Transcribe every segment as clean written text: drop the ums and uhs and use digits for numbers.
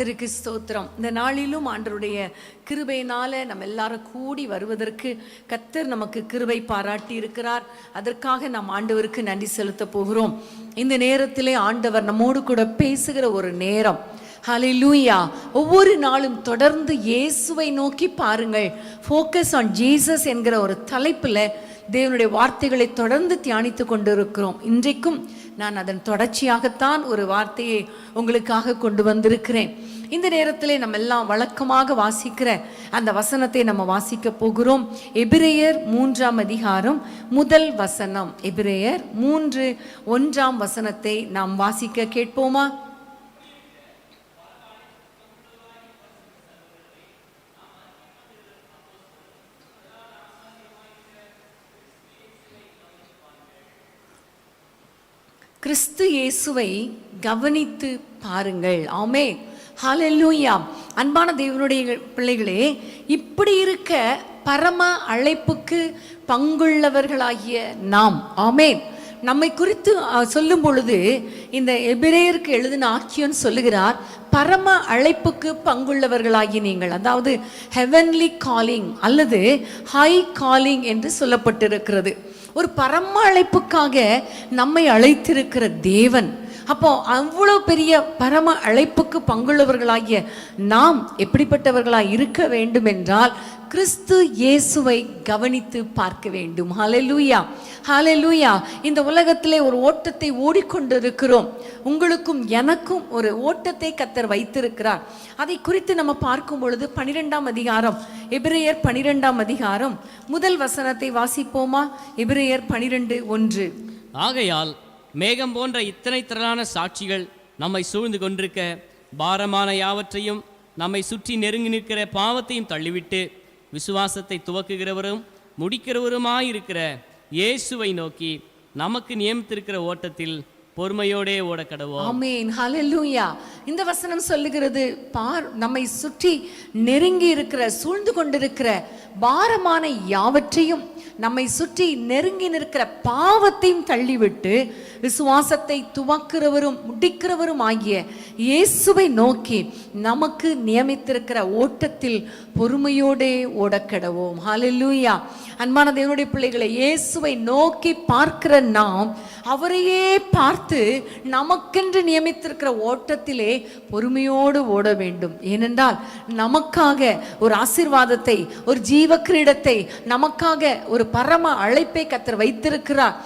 கர்த்தருக்கு ஸ்தோத்திரம். இந்த நாளிலும் ஆண்டவருடைய கிருபையினால நம்ம எல்லாரும் கூடி வருவதற்கு கர்த்தர் நமக்கு கிருபை பாராட்டி இருக்கிறார். அதற்காக நாம் ஆண்டவருக்கு நன்றி செலுத்த போகிறோம். இந்த நேரத்திலே ஆண்டவர் நம்மோடு கூட பேசுகிற ஒரு நேரம். ஹல்லேலூயா. ஒவ்வொரு நாளும் தொடர்ந்து இயேசுவை நோக்கி பாருங்கள், ஃபோக்கஸ் ஆன் ஜீசஸ் என்கிற ஒரு தலைப்பில் தேவனுடைய வார்த்தைகளை தொடர்ந்து தியானித்து கொண்டிருக்கிறோம். இன்றைக்கும் நான் அதன் தொடர்ச்சியாகத்தான் ஒரு வார்த்தையை உங்களுக்காக கொண்டு வந்திருக்கிறேன். இந்த நேரத்திலே நம்ம எல்லாம் வழக்கமாக வாசிக்கிற அந்த வசனத்தை நம்ம வாசிக்க போகிறோம். எபிரேயர் 3ஆம் அதிகாரம் முதல் வசனம். எபிரேயர் 3:1 வசனத்தை நாம் வாசிக்க கேட்போமா? கிறிஸ்து இயேசுவை கவனித்து பாருங்கள். ஆமென். ஹல்லேலூயா. அன்பான தேவனுடைய பிள்ளைகளே, இப்படி இருக்க பரம அழைப்புக்கு பங்குள்ளவர்களாகிய நாம், ஆமென், நம்மை குறித்து சொல்லும் பொழுது இந்த எபிரேயருக்கு எழுதின ஆக்கியோன் சொல்லுகிறார், பரம அழைப்புக்கு பங்குள்ளவர்களாகி நீங்கள், அதாவது ஹெவன்லி காலிங் அல்லது ஹை காலிங் என்று சொல்லப்பட்டிருக்கிறது. ஒரு பரம அழைப்புக்காக நம்மை அழைத்திருக்கிற தேவன், அப்போ அவ்வளவு பெரிய பரம அழைப்புக்கு பங்குள்ளவர்களாகிய நாம் எப்படிப்பட்டவர்களாய் இருக்க வேண்டும் என்றால் கிறிஸ்து இயேசுவை கவனித்து பார்க்க வேண்டும். ஹல்லேலூயா, ஹல்லேலூயா. இந்த உலகத்திலே ஒரு ஓட்டத்தை ஓடிக்கொண்டிருக்கிறோம். உங்களுக்கும் எனக்கும் ஒரு ஓட்டத்தை கர்த்தர் வைத்திருக்கிறார். அதை குறித்து நம்ம பார்க்கும் பொழுது 12ஆம் அதிகாரம், எபிரேயர் 12ஆம் அதிகாரம் முதல் வசனத்தை வாசிப்போமா? எபிரேயர் 12:1. ஆகையால் மேகம் போன்ற இத்தனை திரளான சாட்சிகள் நம்மை சூழ்ந்து கொண்டிருக்க, பாரமான யாவற்றையும் நம்மை சுற்றி நெருங்கி நிற்கிற பாவத்தையும் தள்ளிவிட்டு விசுவாசத்தை துவக்குகிறவரும் முடிக்கிறவருமாயிருக்கிற இயேசுவை நோக்கி நமக்கு நியமித்திருக்கிற ஓட்டத்தில் பொறுமையோடே ஓடக்கடவோம். ஆமென். ஹல்லேலூயா. இந்த வசனம் சொல்லுகிறது, நம்மை சுற்றி நெருங்கி இருக்கிற, சூழ்ந்து கொண்டிருக்கிற பாரமான யாவற்றையும், நம்மை சுற்றி நெருங்கி நிற்கிற பாவத்தையும் தள்ளிவிட்டு விசுவாசத்தை துவக்கிறவரும் முடிக்கிறவரும் ஆகிய இயேசுவை நோக்கி நமக்கு நியமித்திருக்கிற ஓட்டத்தில் பொறுமையோடே ஓடக்கடவோம். ஹல்லேலூயா. அன்பான தேவனுடைய பிள்ளைகளை, இயேசுவை நோக்கி பார்க்கிற நாம் அவரையே பார்த்து நமக்கென்று நியமித்திருக்கிற ஓட்டத்திலே பொறுமையோடு ஓட வேண்டும். ஏனென்றால் நமக்காக ஒரு ஆசீர்வாதத்தை, ஒரு ஜீவ கிரீடத்தை, நமக்காக ஒரு பரம அழைப்பை கர்த்தர் வைத்திருக்கிறார்.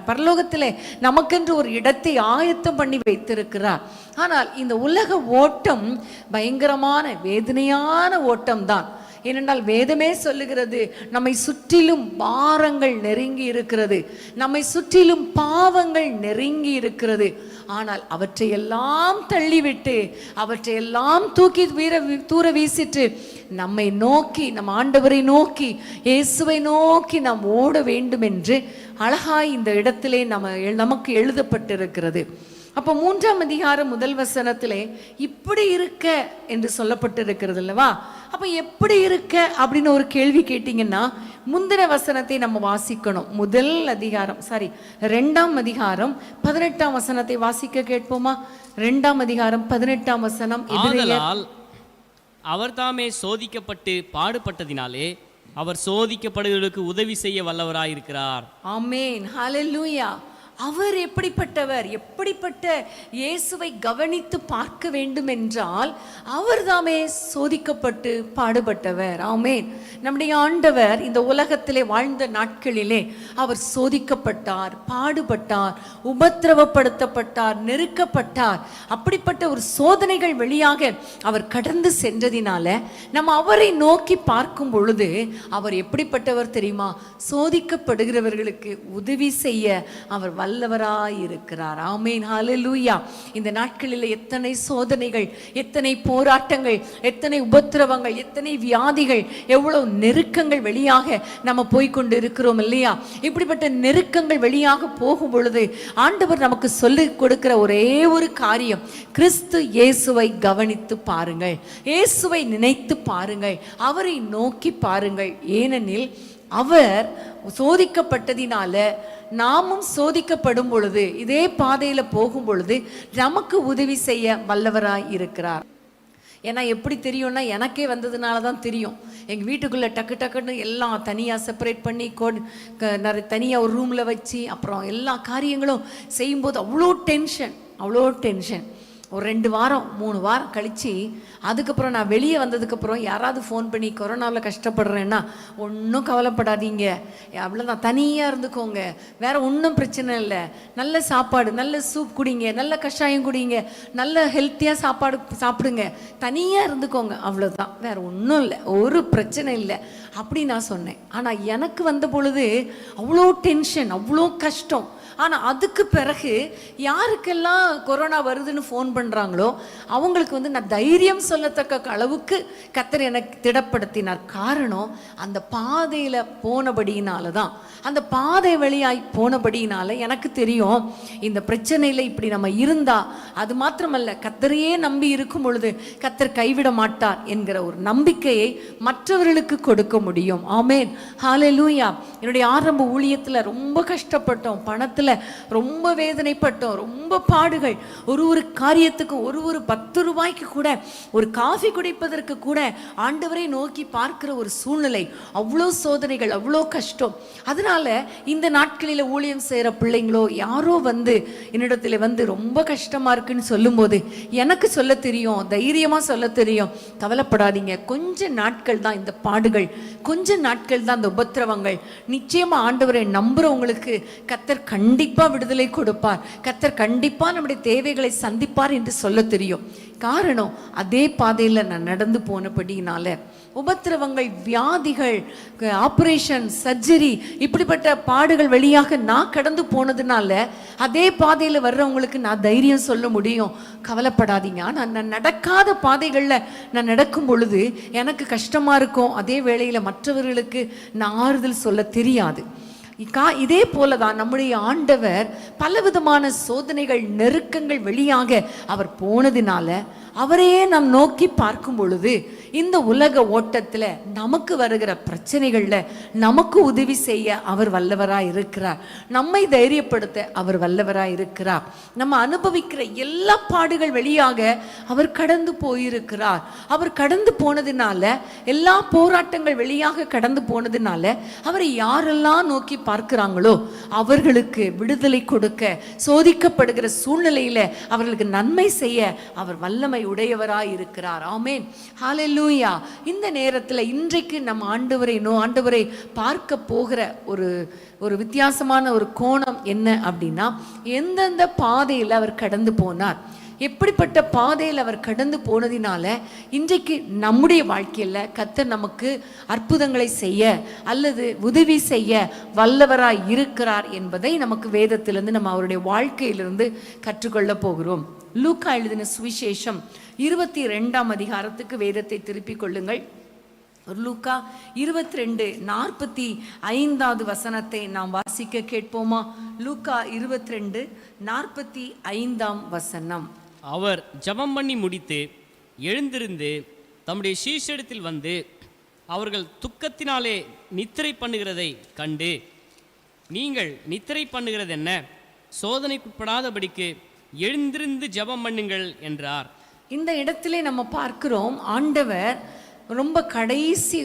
பரலோகத்திலே நமக்கென்று ஒரு இடத்தை ஆயத்தம் பண்ணி வைத்திருக்கிறார். ஆனால் இந்த உலக ஓட்டம் பயங்கரமான வேதனையான ஓட்டம்தான். ஏனென்றால் வேதமே சொல்லுகிறது, நம்மை சுற்றிலும் பாரங்கள் நெருங்கி இருக்கிறது, நம்மை சுற்றிலும் பாவங்கள் நெருங்கி இருக்கிறது. ஆனால் அவற்றையெல்லாம் தள்ளிவிட்டு, அவற்றையெல்லாம் தூக்கி தூர வீசிட்டு நம்மை நோக்கி, நம் ஆண்டவரை நோக்கி, இயேசுவை நோக்கி நாம் ஓட வேண்டும் என்று அழகாய் இந்த இடத்திலே நமக்கு எழுதப்பட்டிருக்கிறது. அப்போ 3ஆம் அதிகாரம் முதல் வசனத்திலே இப்படி இருக்க என்று சொல்லப்பட்டிருக்கிறது அல்லவா? அப்போ எப்படி இருக்க அப்படின்னு ஒரு கேள்வி கேட்டீங்கன்னா, முந்தின வசனத்தை நம்ம வாசிக்கணும். 2ஆம் அதிகாரம் 18ஆம் வசனத்தை வாசிக்க கேட்போமா? 2ஆம் அதிகாரம் 18ஆம் வசனம். அவர் தாமே சோதிக்கப்பட்டு பாடுபட்டதினாலே அவர் சோதிக்கப்படுவதற்கு உதவி செய்ய வல்லவராயிருக்கிறார். ஆமென். ஹல்லேலூயா. அவர் எப்படிப்பட்டவர்? எப்படிப்பட்ட இயேசுவை கவனித்து பார்க்க வேண்டும் என்றால் அவர் தாமே சோதிக்கப்பட்டு பாடுபட்டவர். ஆமென். நம்முடைய ஆண்டவர் இந்த உலகத்திலே வாழ்ந்த நாட்களிலே அவர் சோதிக்கப்பட்டார், பாடுபட்டார், உபத்திரவப்படுத்தப்பட்டார், நெருக்கப்பட்டார். அப்படிப்பட்ட ஒரு சோதனைகள் வழியாக அவர் கடந்து சென்றதினால நம்ம அவரை நோக்கி பார்க்கும் பொழுது அவர் எப்படிப்பட்டவர் தெரியுமா? சோதிக்கப்படுகிறவர்களுக்கு உதவி செய்ய அவர் வல்லவராயிருக்கிறார். ஆமென். ஹல்லேலூயா. இந்த நாட்களில் எத்தனை சோதனைகள், எத்தனை போராட்டங்கள், எத்தனை உபத்திரவங்கள், எத்தனை வியாதிகள், எவ்வளவு நெருக்கங்கள் வழியாக நம்ம போய்கொண்டு இருக்கிறோம் இல்லையா? இப்படிப்பட்ட நெருக்கங்கள் வழியாக போகும் பொழுது ஆண்டவர் நமக்கு சொல்லிக் கொடுக்கிற ஒரே ஒரு காரியம், கிறிஸ்து இயேசுவை கவனித்து பாருங்கள், இயேசுவை நினைத்து பாருங்கள், அவரை நோக்கி பாருங்கள். ஏனெனில் அவர் சோதிக்கப்பட்டதினால நாமும் சோதிக்கப்படும் பொழுது, இதே பாதையில போகும் பொழுது நமக்கு உதவி செய்ய வல்லவராய் இருக்கிறார். ஏன்னா எப்படி தெரியும்னா, எனக்கே வந்ததுனால தான் தெரியும். எங்கள் வீட்டுக்குள்ளே டக்கு டக்குன்னு எல்லாம் தனியாக செப்பரேட் பண்ணி தனியாக ஒரு ரூமில் வச்சு அப்புறம் எல்லா காரியங்களும் செய்யும்போது அவ்வளோ டென்ஷன். ஒரு 2 வாரம் 3 வாரம் கழித்து அதுக்கப்புறம் நான் வெளியே வந்ததுக்கப்புறம் யாராவது ஃபோன் பண்ணி கொரோனாவில் கஷ்டப்படுறேன்னா, ஒன்றும் கவலைப்படாதீங்க, அவ்வளோதான், தனியாக இருந்துக்கோங்க, வேறு ஒன்றும் பிரச்சனை இல்லை, நல்ல சாப்பாடு, நல்ல சூப் குடிங்க, நல்ல கஷாயம் குடிங்க, நல்ல ஹெல்த்தியாக சாப்பாடு சாப்பிடுங்க, தனியாக இருந்துக்கோங்க, அவ்வளோதான், வேறு ஒன்றும் இல்லை, ஒரு பிரச்சனை இல்லை அப்படி நான் சொன்னேன். ஆனால் எனக்கு வந்த பொழுது அவ்வளோ டென்ஷன், அவ்வளோ கஷ்டம். ஆனால் அதுக்கு பிறகு யாருக்கெல்லாம் கொரோனா வருதுன்னு ஃபோன் பண்ணுறாங்களோ அவங்களுக்கு நான் தைரியம் சொல்லத்தக்க அளவுக்கு கர்த்தர் எனக்கு திடப்படுத்தினார். காரணம், அந்த பாதையில் போனபடியினால தான், அந்த பாதை வழியாய் போனபடியினால எனக்கு தெரியும், இந்த பிரச்சனையில் இப்படி நம்ம இருந்தால், அது மாத்திரமல்ல கர்த்தரையே நம்பி இருக்கும் பொழுது கர்த்தர் கைவிட மாட்டார் என்கிற ஒரு நம்பிக்கையை மற்றவர்களுக்கு கொடுக்க முடியும். ஆமேன், ஹல்லேலூயா. என்னுடைய ஆரம்ப ஊழியத்தில் ரொம்ப கஷ்டப்பட்டோம், பணத்தில் ரொம்ப வேதனைப்பட்டோம், ரொம்ப பாடுகள். ஒரு காரியத்துக்கு ஒரு 10 ரூபாய்க்கு கூட ஒரு காஃபி குடிப்பதற்கு கூட ஆண்டவரை நோக்கி பார்க்கிற ஒரு சூழ்நிலை, அவ்வளோ சோதனைகள், அவ்வளோ கஷ்டம். அதனால இந்த நாட்களில் ஊழியம் செய்கிற பிள்ளைங்களோ யாரோ என்னிடத்துல ரொம்ப கஷ்டமா இருக்குன்னு சொல்லும்போது எனக்கு சொல்ல தெரியும், தைரியமா சொல்ல தெரியும், கவலைப்படாதீங்க, கொஞ்ச நாட்கள் தான் இந்த பாடுகள், கொஞ்ச நாட்கள் தான் இந்த உபத்திரவங்கள். நிச்சயமா ஆண்டவரை நம்புறவங்களுக்கு கர்த்தர் கண்டிப்பா விடுதலை கொடுப்பார், கர்த்தர் கண்டிப்பா நம்முடைய தேவைகளை சந்திப்பார் என்று சொல்ல தெரியும். காரணம், அதே பாதையில் நான் நடந்து போனபடினால உபத்திரவங்கள், வியாதிகள், ஆப்ரேஷன், சர்ஜரி, இப்படிப்பட்ட பாடுகள் வழியாக நான் கடந்து போனதுனால அதே பாதையில் வர்றவங்களுக்கு நான் தைரியம் சொல்ல முடியும், கவலைப்படாதீங்க. ஆனால் நான் நடக்காத பாதைகளில் நான் நடக்கும் பொழுது எனக்கு கஷ்டமாக இருக்கும், அதே வேளையில் மற்றவர்களுக்கு நான் ஆறுதல் சொல்ல தெரியாது. இதே போலதான் நம்முடைய ஆண்டவர் பலவிதமான சோதனைகள், நெருக்கங்கள் வழியாக அவர் போனதினால அவரையே நாம் நோக்கி பார்க்கும் பொழுது இந்த உலக ஓட்டத்தில் நமக்கு வருகிற பிரச்சனைகள்ல நமக்கு உதவி செய்ய அவர் வல்லவராய் இருக்கிறார், நம்மை தைரியப்படுத்த அவர் வல்லவராய் இருக்கிறார். நம்ம அனுபவிக்கிற எல்லா பாடுகள் வழியாக அவர் கடந்து போயிருக்கிறார். அவர் கடந்து போனதுனால, எல்லா போராட்டங்கள் வழியாக கடந்து போனதுனால அவரை யாரெல்லாம் நோக்கி பார்க்கிறாங்களோ அவர்களுக்கு விடுதலை கொடுக்க, சோதிக்கப்படுகிற சூழ்நிலையில அவர்களுக்கு நன்மை செய்ய அவர் வல்லமை உடையவராய் இருக்கிறார். ஆமென், ஹல்லேலூயா. இந்த நேரத்தில் இன்றைக்கு நம்ம ஆண்டவரை பார்க்க போகிற ஒரு வித்தியாசமான ஒரு கோணம் என்ன அப்படின்னா, எந்தெந்த பாதையில் அவர் கடந்து போனார், எப்படிப்பட்ட பாதையில் அவர் கடந்து போனதினால இன்றைக்கு நம்முடைய வாழ்க்கையில் கர்த்தர் நமக்கு அற்புதங்களை செய்ய அல்லது உதவி செய்ய வல்லவராய் இருக்கிறார் என்பதை நமக்கு வேதத்திலிருந்து நம்ம அவருடைய வாழ்க்கையிலிருந்து கற்றுக்கொள்ள போகிறோம். லூக்கா எழுதின சுவிசேஷம் 22ஆம் அதிகாரத்துக்கு வேதத்தை திருப்பிக் கொள்ளுங்கள். லூக்கா 22:45 வசனத்தை நாம் வாசிக்க கேட்போமா? லூக்கா 22:45 வசனம். அவர் ஜெபம் பண்ணி முடித்து எழுந்திருந்து தம்முடைய சீஷரிடத்தில் வந்து அவர்கள் துக்கத்தினாலே நித்திரை பண்ணுகிறதை கண்டு, நீங்கள் நித்திரை பண்ணுகிறது என்ன? சோதனைக்குட்படாதபடிக்கு எழுந்திருந்து ஜெபம் பண்ணுங்கள் என்றார். இந்த இடத்திலே நம்ம பார்க்கிறோம், ஆண்டவர் ரொம்ப கடைசி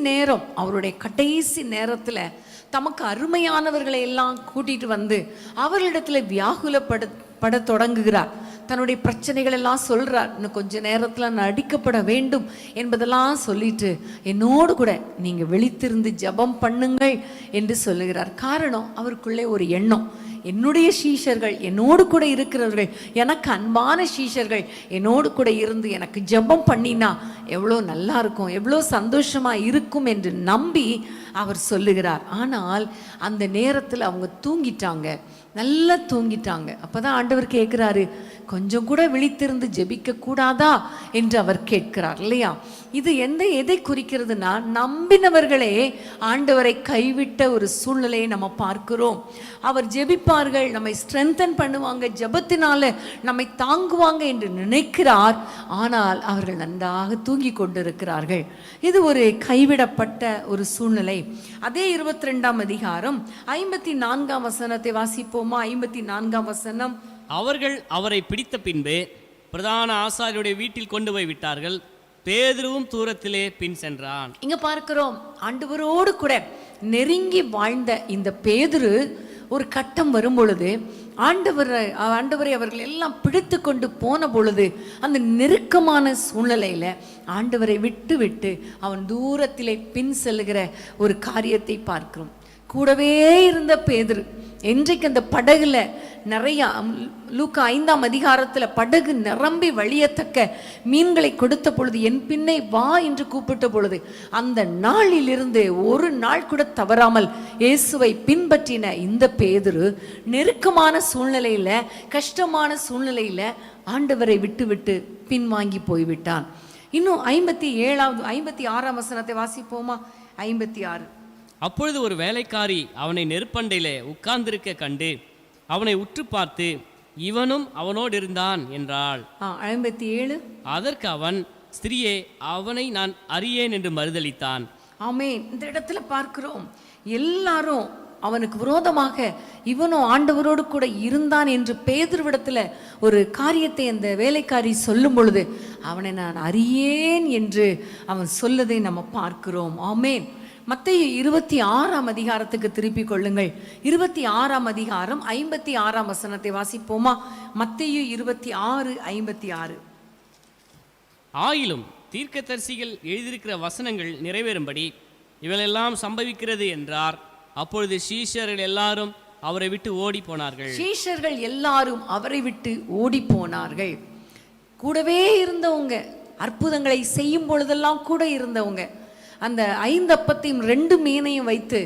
நேரம், அவருடைய கடைசி நேரத்தில் தமக்கு அருமையானவர்களை எல்லாம் கூட்டிட்டு வந்து அவர்களிடத்துல வியாகுலப்பட தொடங்குகிறார். தன்னுடைய பிரச்சனைகள் எல்லாம் சொல்றார். இன்னும் கொஞ்ச நேரத்தில் நான் அடிக்கப்பட வேண்டும் என்பதெல்லாம் சொல்லிட்டு என்னோடு கூட நீங்க விழித்திருந்து ஜெபம் பண்ணுங்கள் என்று சொல்லுகிறார். காரணம், அவருக்குள்ளே ஒரு எண்ணம், என்னுடைய சீஷர்கள், என்னோடு கூட இருக்கிறவர்கள், எனக்கு அன்பான சீஷர்கள் என்னோடு கூட இருந்து எனக்கு ஜெபம் பண்ணினா எவ்வளோ நல்லா இருக்கும், எவ்வளோ சந்தோஷமா இருக்கும் என்று நம்பி அவர் சொல்லுகிறார். ஆனால் அந்த நேரத்தில் அவங்க தூங்கிட்டாங்க, நல்லா தூங்கிட்டாங்க. அப்பதான் ஆண்டவர் கேட்கிறாரு, கொஞ்சம் கூட விழித்திருந்து ஜெபிக்க கூடாதா என்று அவர் கேட்கிறார் இல்லையா? இது எதை குறிக்கிறதுனா, நம்பினவர்களே ஆண்டவரை கைவிட்ட ஒரு சூழ்நிலையை நம்ம பார்க்கிறோம். அவர் ஜெபிப்பார்கள், நம்மை ஸ்ட்ரென்தன் பண்ணுவாங்க, ஜெபத்தினால நம்மை தாங்குவாங்க என்று நினைக்கிறார். ஆனால் அவர்கள் நன்றாக தூங்கி கொண்டிருக்கிறார்கள். இது ஒரு கைவிடப்பட்ட ஒரு சூழ்நிலை. அதே 22ஆம் அதிகாரம் 54ஆம் வசனத்தை வாசிப்போமா? 54ஆம் வசனம். அவர்கள் அவரை பிடித்த பின்பு பிரதான ஆசாரியருடைய வீட்டில் கொண்டு போய் விட்டார்கள். பேதுருவும் தூரத்திலே பின் சென்றான். இங்க பார்க்கிறோம், ஆண்டவரோடு கூட நெருங்கி வாழ்ந்த இந்த பேதுரு ஒரு கட்டம் வரும் பொழுது ஆண்டவரை அவர்கள் எல்லாம் பிடித்து கொண்டு போன பொழுது அந்த நெருக்கமான சூழ்நிலையில ஆண்டவரை விட்டு விட்டு அவன் தூரத்திலே பின் செல்கிற ஒரு காரியத்தை பார்க்கிறோம். கூடவே இருந்த பேதுரு இன்றைக்கு அந்த படகுல நிறைய லூக்கா 5ஆம் அதிகாரத்தில் படகு நிரம்பி வழியத்தக்க மீன்களை கொடுத்த பொழுது என் பின்னே வா என்று கூப்பிட்ட பொழுது அந்த நாளிலிருந்து ஒரு நாள் கூட தவறாமல் இயேசுவை பின்பற்றின இந்த பேதுரு நெருக்கமான சூழ்நிலையில, கஷ்டமான சூழ்நிலையில ஆண்டவரை விட்டு விட்டு பின்வாங்கி போய்விட்டான். இன்னும் 56ஆம் வசனத்தை வாசிப்போமா? 56. அப்பொழுது ஒரு வேலைக்காரி அவனை நெருப்பண்டையிலே உட்கார்ந்திருக்க கண்டு அவனை உற்று பார்த்து, இவனும் அவனோடு இருந்தான் என்றாள். 57. அதற்கு அவன், ஸ்திரியே, அவனை நான் அறியேன் என்று மறுதலித்தான். ஆமென். இந்த இடத்துல பார்க்கிறோம், எல்லாரும் அவனுக்கு விரோதமாக இவனும் ஆண்டவரோடு கூட இருந்தான் என்று பேதுருவிடத்துல ஒரு காரியத்தை அந்த வேலைக்காரி சொல்லும் பொழுது அவனை நான் அறியேன் என்று அவன் சொல்லதை நம்ம பார்க்கிறோம். ஆமென். மத்தேயு 26ஆம் அதிகாரத்துக்கு திருப்பி கொள்ளுங்கள். 26ஆம் அதிகாரம் 56ஆம் வசனத்தை வாசிப்போமா? மத்தேயு 26:56. ஆயிலும் தீர்க்கதரிசிகள் எழுதியிருக்கிற வசனங்கள் நிறைவேறும்படி இவளெல்லாம் சம்பவிக்கிறது என்றார். அப்பொழுது சீஷர்கள் எல்லாரும் அவரை விட்டு ஓடி போனார்கள். சீஷர்கள் எல்லாரும் அவரை விட்டு ஓடி போனார்கள். கூடவே இருந்தவங்க, அற்புதங்களை செய்யும் பொழுதெல்லாம் கூட இருந்தவங்க, அந்த 5 அப்பத்தையும் 2 மீனையும் வைத்து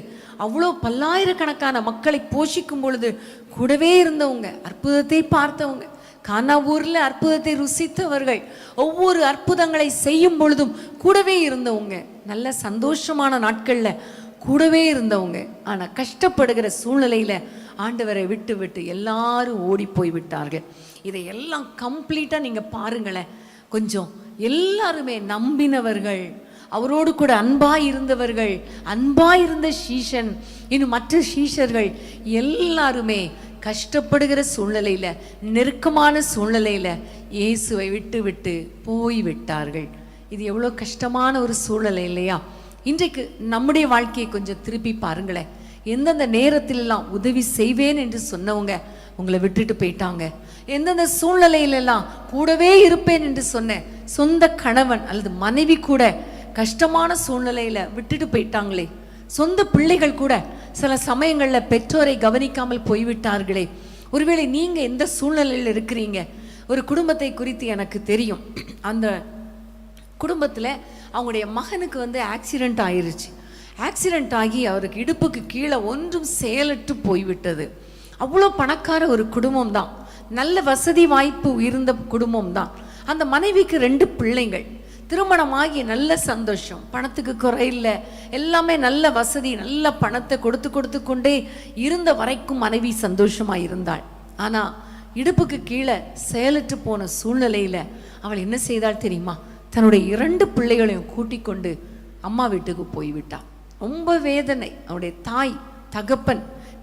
அவ்வளோ பல்லாயிரக்கணக்கான மக்களை போஷிக்கும் பொழுது கூடவே இருந்தவங்க, அற்புதத்தை பார்த்தவங்க, கானா ஊர்ல அற்புதத்தை ருசித்தவர்கள், ஒவ்வொரு அற்புதங்களை செய்யும் பொழுதும் கூடவே இருந்தவங்க, நல்ல சந்தோஷமான நாட்கள்ல கூடவே இருந்தவங்க. ஆனா கஷ்டப்படுகிற சூழ்நிலையில ஆண்டவரை விட்டு விட்டு எல்லாரும் ஓடி போய் விட்டார்கள். இதையெல்லாம் கம்ப்ளீட்டா நீங்க பாருங்களேன். கொஞ்சம் எல்லாருமே நம்பினவர்கள், அவரோடு கூட அன்பாய் இருந்தவர்கள், அன்பாய் இருந்த சீஷன், இன்னும் மற்ற சீஷர்கள் எல்லாருமே கஷ்டப்படுகிற சூழ்நிலையில, நெருக்கமான சூழ்நிலையில இயேசுவை விட்டு விட்டு போய் விட்டார்கள். இது எவ்வளோ கஷ்டமான ஒரு சூழ்நிலை இல்லையா? இன்றைக்கு நம்முடைய வாழ்க்கையை கொஞ்சம் திருப்பி பாருங்களேன். எந்தெந்த நேரத்திலெல்லாம் உதவி செய்வேன் என்று சொன்னவங்க உங்களை விட்டுட்டு போயிட்டாங்க. எந்தெந்த சூழ்நிலையிலெல்லாம் கூடவே இருப்பேன் என்று சொன்ன சொந்த கணவன் அல்லது மனைவி கூட கஷ்டமான சூழ்நிலையில விட்டுட்டு போயிட்டாங்களே. சொந்த பிள்ளைகள் கூட சில சமயங்கள்ல பெற்றோரை கவனிக்காமல் போய்விட்டார்களே. ஒருவேளை நீங்க எந்த சூழ்நிலையில் இருக்கிறீங்க? ஒரு குடும்பத்தை குறித்து எனக்கு தெரியும். அந்த குடும்பத்துல அவங்களுடைய மகனுக்கு ஆக்சிடென்ட் ஆயிருச்சு. ஆக்சிடென்ட் ஆகி அவருக்கு இடுப்புக்கு கீழே ஒன்றும் செயலற்று போய்விட்டது. அவ்வளோ பணக்கார ஒரு குடும்பம் தான், நல்ல வசதி வாய்ப்பு இருந்த குடும்பம் தான். அந்த மனைவிக்கு 2 பிள்ளைங்கள், திருமணமாகி நல்ல சந்தோஷம், பணத்துக்கு குறையில்லை, எல்லாமே நல்ல வசதி, நல்ல பணத்தை கொடுத்து கொண்டே இருந்த வரைக்கும் மனைவி சந்தோஷமா இருந்தாள். ஆனா இடுப்புக்கு கீழே செயலற்று போன சூழ்நிலையில அவள் என்ன செய்தாள் தெரியுமா? தன்னுடைய 2 பிள்ளைகளையும் கூட்டிக் கொண்டு அம்மா வீட்டுக்கு போய்விட்டாள். ரொம்ப வேதனை. அவருடைய தாய் தகப்பன்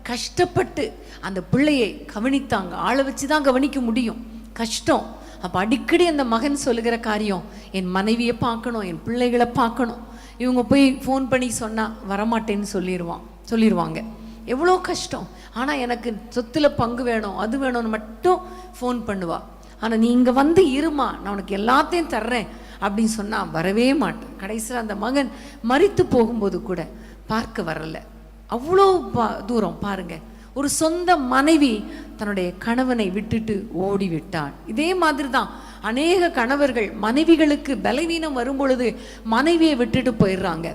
கஷ்டப்பட்டு அந்த பிள்ளையை கவனித்தாங்க. ஆளை வச்சுதான் கவனிக்க முடியும், கஷ்டம். அப்ப அடிக்கடி அந்த மகன் சொல்லுகிற காரியம், என் மனைவியை பார்க்கணும், என் பிள்ளைகளை பார்க்கணும். இவங்க போய் ஃபோன் பண்ணி சொன்னா வரமாட்டேன்னு சொல்லிடுவாங்க. எவ்வளோ கஷ்டம். ஆனா எனக்கு சொத்துல பங்கு வேணும், அது வேணும்னு மட்டும் ஃபோன் பண்ணுவா. ஆனா நீ இங்க வந்து இருமா, நான் உனக்கு எல்லாத்தையும் தர்றேன் அப்படின்னு சொன்னா வரவே மாட்டேன். கடைசியில் அந்த மகன் மரித்து போகும்போது கூட பார்க்க வரல. அவ்வளோ தூரம் பாருங்க. ஒரு சொந்த மனைவி தன்னுடைய கணவனை விட்டுட்டு ஓடிவிட்டாள். இதே மாதிரி தான் அநேக கணவர்கள் மனைவிகளுக்கு பலவீனம் வரும் பொழுது மனைவியை விட்டுட்டு போயிடுறாங்க.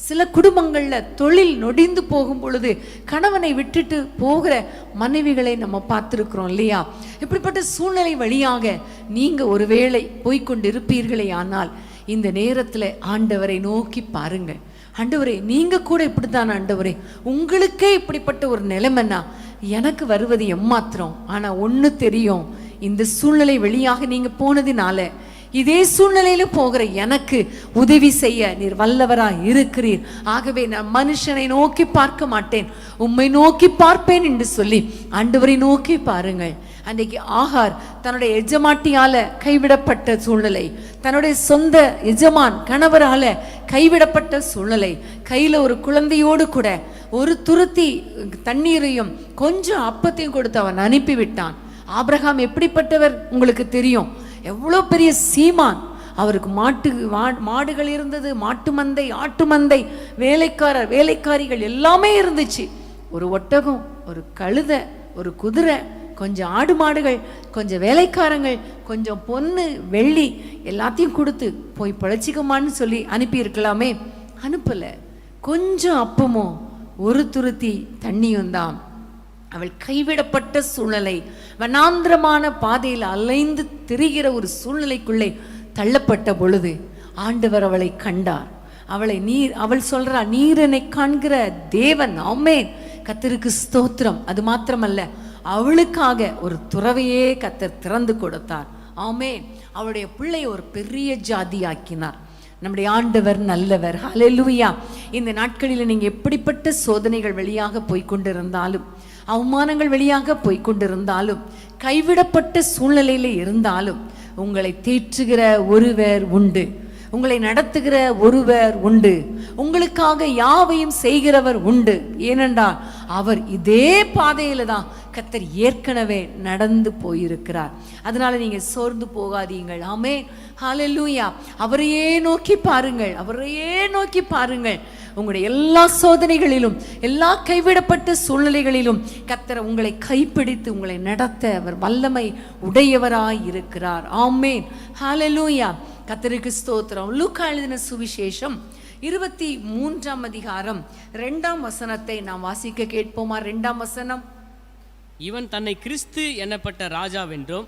சில குடும்பங்கள்ல தொழில் நொடிந்து போகும் பொழுது கணவனை விட்டுட்டு போகிற மனைவிகளை நம்ம பார்த்துருக்கிறோம் இல்லையா? இப்படிப்பட்ட சூழ்நிலை வழியாக நீங்க ஒருவேளை போய்கொண்டிருப்பீர்களே, ஆனால் இந்த நேரத்துல ஆண்டவரை நோக்கி பாருங்கள். ஆண்டவரே, நீங்க கூட இப்படித்தான் ஆண்டவரே, உங்களுக்கே இப்படிப்பட்ட ஒரு நிலைமைன்னா எனக்கு வருவது எம்மாத்திரம். ஆனா ஒண்ணு தெரியும், இந்த சூழ்நிலை வெளியாக நீங்க போனதினால இதே சூழ்நிலையில போகிற எனக்கு உதவி செய்ய நீர் வல்லவராய் இருக்கிறீர். ஆகவே நான் மனுஷனை நோக்கி பார்க்க மாட்டேன், உம்மை நோக்கி பார்ப்பேன் என்று சொல்லி ஆண்டவரை நோக்கி பாருங்கள். அன்றைக்கு ஆகார் தன்னுடைய எஜமாட்டியால கைவிடப்பட்ட சூழ்நிலை, தன்னுடைய சொந்த எஜமான் கணவரால கைவிடப்பட்ட சூழ்நிலை, கையில ஒரு குழந்தையோடு கூட ஒரு துருத்தி தண்ணீரையும் கொஞ்சம் அப்பத்தையும் கொடுத்து அவன் அனுப்பிவிட்டான். ஆபிரகாம் எப்படிப்பட்டவர் உங்களுக்கு தெரியும், எவ்வளோ பெரிய சீமான். அவருக்கு மாடுகள் இருந்தது, மாட்டு மந்தை, ஆட்டு மந்தை, வேலைக்காரிகள் எல்லாமே இருந்துச்சு. ஒரு ஒட்டகம், ஒரு கழுதை, ஒரு குதிரை, கொஞ்சம் ஆடு மாடுகள், கொஞ்சம் வேலைக்காரங்கள், கொஞ்சம் பொண்ணு வெள்ளி எல்லாத்தையும் கொடுத்து போய் பிழைச்சிக்கமான்னு சொல்லி அனுப்பி இருக்கலாமே. அனுப்பல. கொஞ்சம் அப்பமும் ஒரு துருத்தி தண்ணியும் தான். அவள் கைவிடப்பட்ட சூழ்நிலை, வனாந்திரமான பாதையில் அலைந்து திரிகிற ஒரு சூழ்நிலைக்குள்ளே தள்ளப்பட்ட பொழுது ஆண்டவர் அவளை கண்டார். அவள் சொல்றா, நீர் என்னை காண்கிற தேவன். ஆமென், கர்த்தருக்கு ஸ்தோத்திரம். அது மாத்திரமல்ல, அவளுக்காக ஒரு துறவையே கர்த்தர் திறந்து கொடுத்தார். ஆமென். அவளுடைய பிள்ளையை ஒரு பெரிய ஜாதி ஆக்கினார். நம்முடைய ஆண்டவர் நல்லவர். ஹல்லேலூயா. இந்த நாட்களில் நீங்க எப்படிப்பட்ட சோதனைகள் வழியாக போய்கொண்டிருந்தாலும், அவமானங்கள் வழியாக போய்கொண்டிருந்தாலும், கைவிடப்பட்ட சூழ்நிலையில இருந்தாலும், உங்களை தேற்றுகிற ஒருவர் உண்டு, உங்களை நடத்துகிற ஒருவர் உண்டு, உங்களுக்காக யாவையும் செய்கிறவர் உண்டு. ஏனென்றால் அவர் இதே பாதையில தான் கர்த்தர் ஏற்கனவே நடந்து போயிருக்கிறார். அதனால நீங்க சோர்ந்து போகாதீங்கள். ஆமென், ஹல்லேலூயா. அவரையே நோக்கி பாருங்கள், அவரையே நோக்கி பாருங்கள். உங்களுடைய எல்லா சோதனைகளிலும், எல்லா கைவிடப்பட்ட சூழ்நிலைகளிலும் கர்த்தர் உங்களை கைப்பிடித்து உங்களை நடத்த அவர் வல்லமை உடையவராய் இருக்கிறார். ஆமென், ஹல்லேலூயா. கர்த்தருக்கு ஸ்தோத்திரம். லூக்கா எழுதின சுவிசேஷம் 23ஆம் அதிகாரம் 2ஆம் வசனத்தை நாம் வாசிக்க கேட்போமா? 2ஆம் வசனம். இவன் தன்னை கிறிஸ்து என்னப்பட்ட ராஜாவென்றும்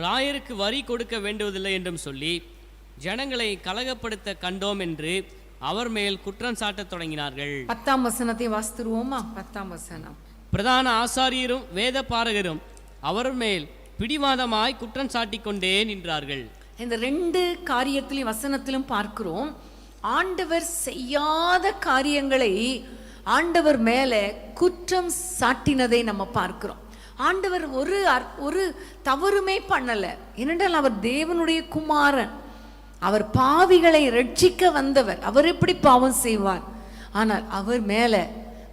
ராயருக்கு வரி கொடுக்க வேண்டுவதில்லை என்றும் சொல்லி ஜனங்களை கலகப்படுத்த கண்டோம் என்று அவர் மேல் குற்றம் சாட்டத் தொடங்கினார்கள். 10ஆம் வசனத்தை வாசித்துருவோமா? 10ஆம் வசனம். பிரதான ஆசாரியரும் வேத பாரகரும் அவர் மேல் பிடிவாதமாய் குற்றம் சாட்டிக் கொண்டே நின்றார்கள். இந்த 2 காரியத்திலும் வசனத்திலும் பார்க்கிறோம், ஆண்டவர் செய்யாத காரியங்களை ஆண்டவர் மேல குற்றம் சாட்டினதை நம்ம பார்க்கிறோம். ஆண்டவர் ஒரு தவறுமே பண்ணல. ஏனென்றால் அவர் தேவனுடைய குமாரன், அவர் பாவிகளை ரட்சிக்க வந்தவர். அவர் எப்படி பாவம் செய்வார்? ஆனால் அவர் மேல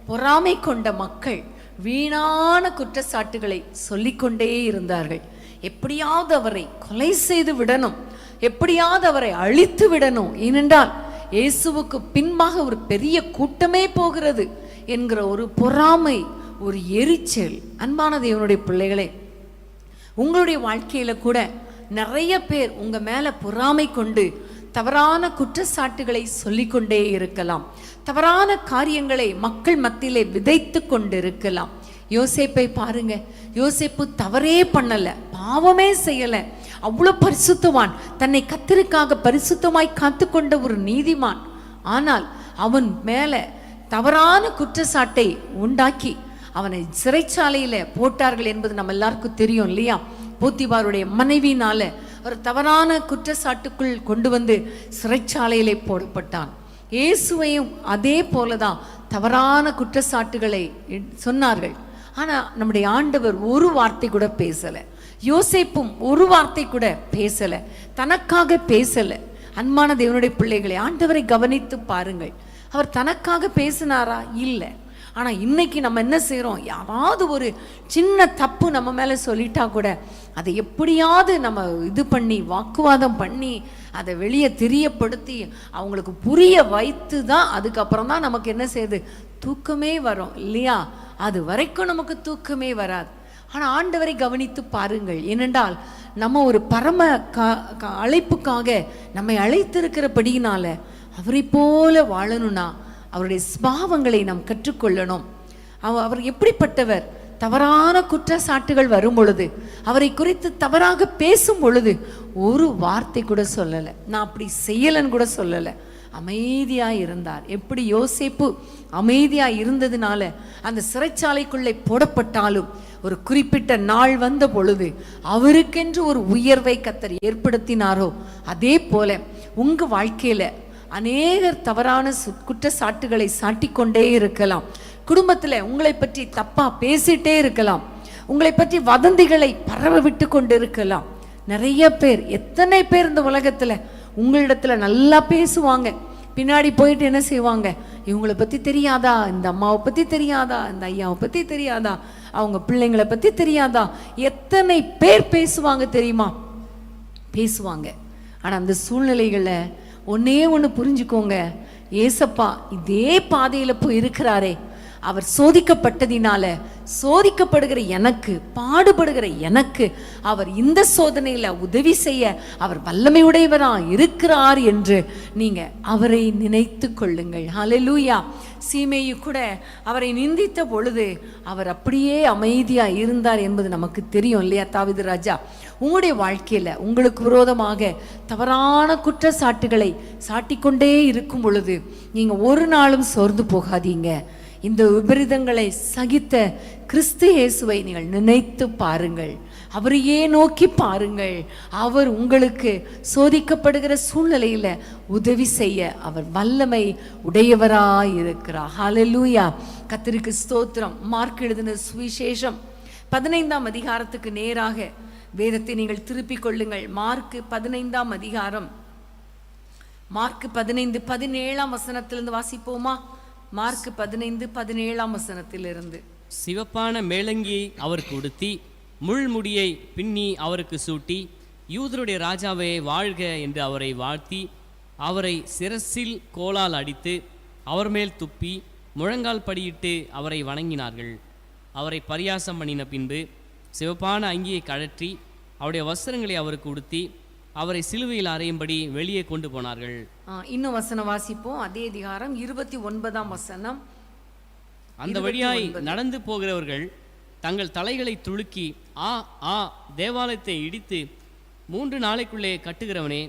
பொறாமை கொண்ட மக்கள் வீணான குற்றச்சாட்டுகளை சொல்லிக்கொண்டே இருந்தார்கள். எப்படியாவது அவரை கொலை செய்து விடணும், எப்படியாவது அவரை அழித்து விடணும். ஏனென்றால் இயேசுவுக்கு பின்பாக ஒரு பெரிய கூட்டமே போகிறது என்கிற ஒரு பொறாமை, ஒரு எரிச்சல். அன்பான தேவனுடைய பிள்ளைகளே, உங்களுடைய வாழ்க்கையில கூட நிறைய பேர் உங்க மேல பொறாமை கொண்டு தவறான குற்றச்சாட்டுகளை சொல்லிக்கொண்டே இருக்கலாம், தவறான காரியங்களை மக்கள் மத்தியிலே விதைத்து கொண்டு இருக்கலாம். யோசேப்பை பாருங்க, யோசேப்பு தவறே பண்ணல, பாவமே செய்யல, அவ்வளோ பரிசுத்தவான், தன்னை கர்த்தருக்காக பரிசுத்தமாய் காத்து கொண்ட ஒரு நீதிமான். ஆனால் அவன் மேல தவறான குற்றச்சாட்டை உண்டாக்கி அவனை சிறைச்சாலையில போட்டார்கள் என்பது நம்ம எல்லாருக்கும் தெரியும் இல்லையா? போத்திபாருடைய மனைவினால ஒரு தவறான குற்றச்சாட்டுக்குள் கொண்டு வந்து சிறைச்சாலையிலே போடப்பட்டான். இயேசுவையும் அதே போலதான் தவறான குற்றச்சாட்டுகளை சொன்னார்கள். ஆனா நம்முடைய ஆண்டவர் ஒரு வார்த்தை கூட பேசல. யோசேப்பும் ஒரு வார்த்தை கூட பேசல, தனக்காக பேசல. அன்பான தேவனுடைய பிள்ளைகளை, ஆண்டவரை கவனித்து பாருங்கள். அவர் தனக்காக பேசினாரா? இல்லை. ஆனா இன்னைக்கு நம்ம என்ன செய்யறோம்? யாராவது ஒரு சின்ன தப்பு நம்ம மேல சொல்லிட்டா கூட அதை எப்படியாவது நம்ம இது பண்ணி வாக்குவாதம் பண்ணி அதை வெளியே தெரியப்படுத்தி அவங்களுக்கு புரிய வைத்து தான் அதுக்கப்புறம் தான் நமக்கு என்ன செய்யுது? தூக்கமே வரும் இல்லையா? அது வரைக்கும் நமக்கு தூக்கமே வராது. ஆனால் ஆண்டவரை கவனித்து பாருங்கள். ஏனென்றால் நம்ம ஒரு பரம அழைப்புக்காக நம்மை அழைத்திருக்கிறபடியினால அவரை போல வாழணும்னா அவருடைய ஸ்பாவங்களை நாம் கற்றுக்கொள்ளணும். அவர் எப்படிப்பட்டவர்? தவறான குற்றச்சாட்டுகள் வரும் பொழுது, அவரை குறித்து தவறாக பேசும் பொழுது ஒரு வார்த்தை கூட சொல்லலை, நான் அப்படி செய்யலைன்னு கூட சொல்லலை. அமைதியாக இருந்தார். எப்படி யோசேப்பு அமைதியாக இருந்ததுனால அந்த சிறைச்சாலைக்குள்ளே போடப்பட்டாலும் ஒரு குறிப்பிட்ட நாள் வந்த பொழுது அவருக்கென்று ஒரு உயர்வை கர்த்தர் ஏற்படுத்தினாரோ, அதே போல உங்கள் வாழ்க்கையில் அநேகர் தவறான குற்றச்சாட்டுகளை சாட்டிக்கொண்டே இருக்கலாம். குடும்பத்தில் உங்களை பற்றி தப்பாக பேசிட்டே இருக்கலாம். உங்களை பற்றி வதந்திகளை பரவ விட்டு கொண்டு இருக்கலாம். நிறைய பேர், எத்தனை பேர் இந்த உலகத்தில் உங்களிடத்துல நல்லா பேசுவாங்க, பின்னாடி போயிட்டு என்ன செய்வாங்க, இவங்களை பற்றி தெரியாதா, இந்த அம்மாவை பற்றி தெரியாதா, இந்த ஐயாவை பற்றி தெரியாதா, அவங்க பிள்ளைங்களை பற்றி தெரியாதா, எத்தனை பேர் பேசுவாங்க தெரியுமா? பேசுவாங்க. ஆனால் அந்த சூழ்நிலைகளை ஒன்னே ஒன்று புரிஞ்சுக்கோங்க, ஏசப்பா இதே பாதையில் போய் இருக்கிறாரே, அவர் சோதிக்கப்பட்டதினால சோதிக்கப்படுகிற எனக்கு, பாடுபடுகிற எனக்கு அவர் இந்த சோதனையில் உதவி செய்ய அவர் வல்லமை உடையவராக இருக்கிறார் என்று நீங்க அவரை நினைத்து கொள்ளுங்கள். ஹல்லேலூயா. சீமேயு கூட அவரை நிந்தித்த பொழுது அவர் அப்படியே அமைதியாக இருந்தார் என்பது நமக்கு தெரியும் இல்லையா? தாவீது ராஜா, உங்களுடைய வாழ்க்கையில் உங்களுக்கு விரோதமாக தவறான குற்றச்சாட்டுகளை சாட்டிக்கொண்டே இருக்கும் பொழுது நீங்கள் ஒரு நாளும் சோர்ந்து போகாதீங்க. இந்த விபரீதங்களை சகித்த கிறிஸ்து இயேசுவை நீங்கள் நினைத்து பாருங்கள், அவரையே நோக்கி பாருங்கள். அவர் உங்களுக்கு சோதிக்கப்படுகிற சூழ்நிலையில் உதவி செய்ய அவர் வல்லமை உடையவராய் இருக்கிறார். ஹல்லேலூயா. கர்த்தருக்கு ஸ்தோத்திரம். மார்க் எழுதின சுவிசேஷம் 15ஆம் அதிகாரத்துக்கு நேராக வேதத்தை நீங்கள் திருப்பிக் கொள்ளுங்கள். மார்க் 15ஆம் அதிகாரம், மார்க் 15 17ஆம் வசனத்திலிருந்து வாசிப்போமா? மார்க் 15 17ஆம் வசனத்திலிருந்து. சிவப்பான மேலங்கியை அவருக்கு உடுத்தி முள்முடியை பின்னி அவருக்கு சூட்டி, யூதருடைய ராஜாவே வாழ்க என்று அவரை வாழ்த்தி, அவரை சிரசில் கோலால் அடித்து அவர் மேல் துப்பி முழங்கால் படியிட்டு அவரை வணங்கினார்கள். அவரை பரியாசம் பண்ணின பின்பு சிவப்பான அங்கியை கழற்றி அவருடைய வஸ்திரங்களை அவருக்கு உடுத்தி அவரை சிலுவையில் அறையும்படி வெளியே கொண்டு போனார்கள். இன்னும் வசனம் வாசிப்போம். அதே அதிகாரம் 29ஆம் வசனம். அந்த வழியாய் நடந்து போகிறவர்கள் தங்கள் தலைகளை துளுக்கி, ஆ ஆ தேவாலயத்தை இடித்து 3 நாளைக்குள்ளே கட்டுகிறவனே,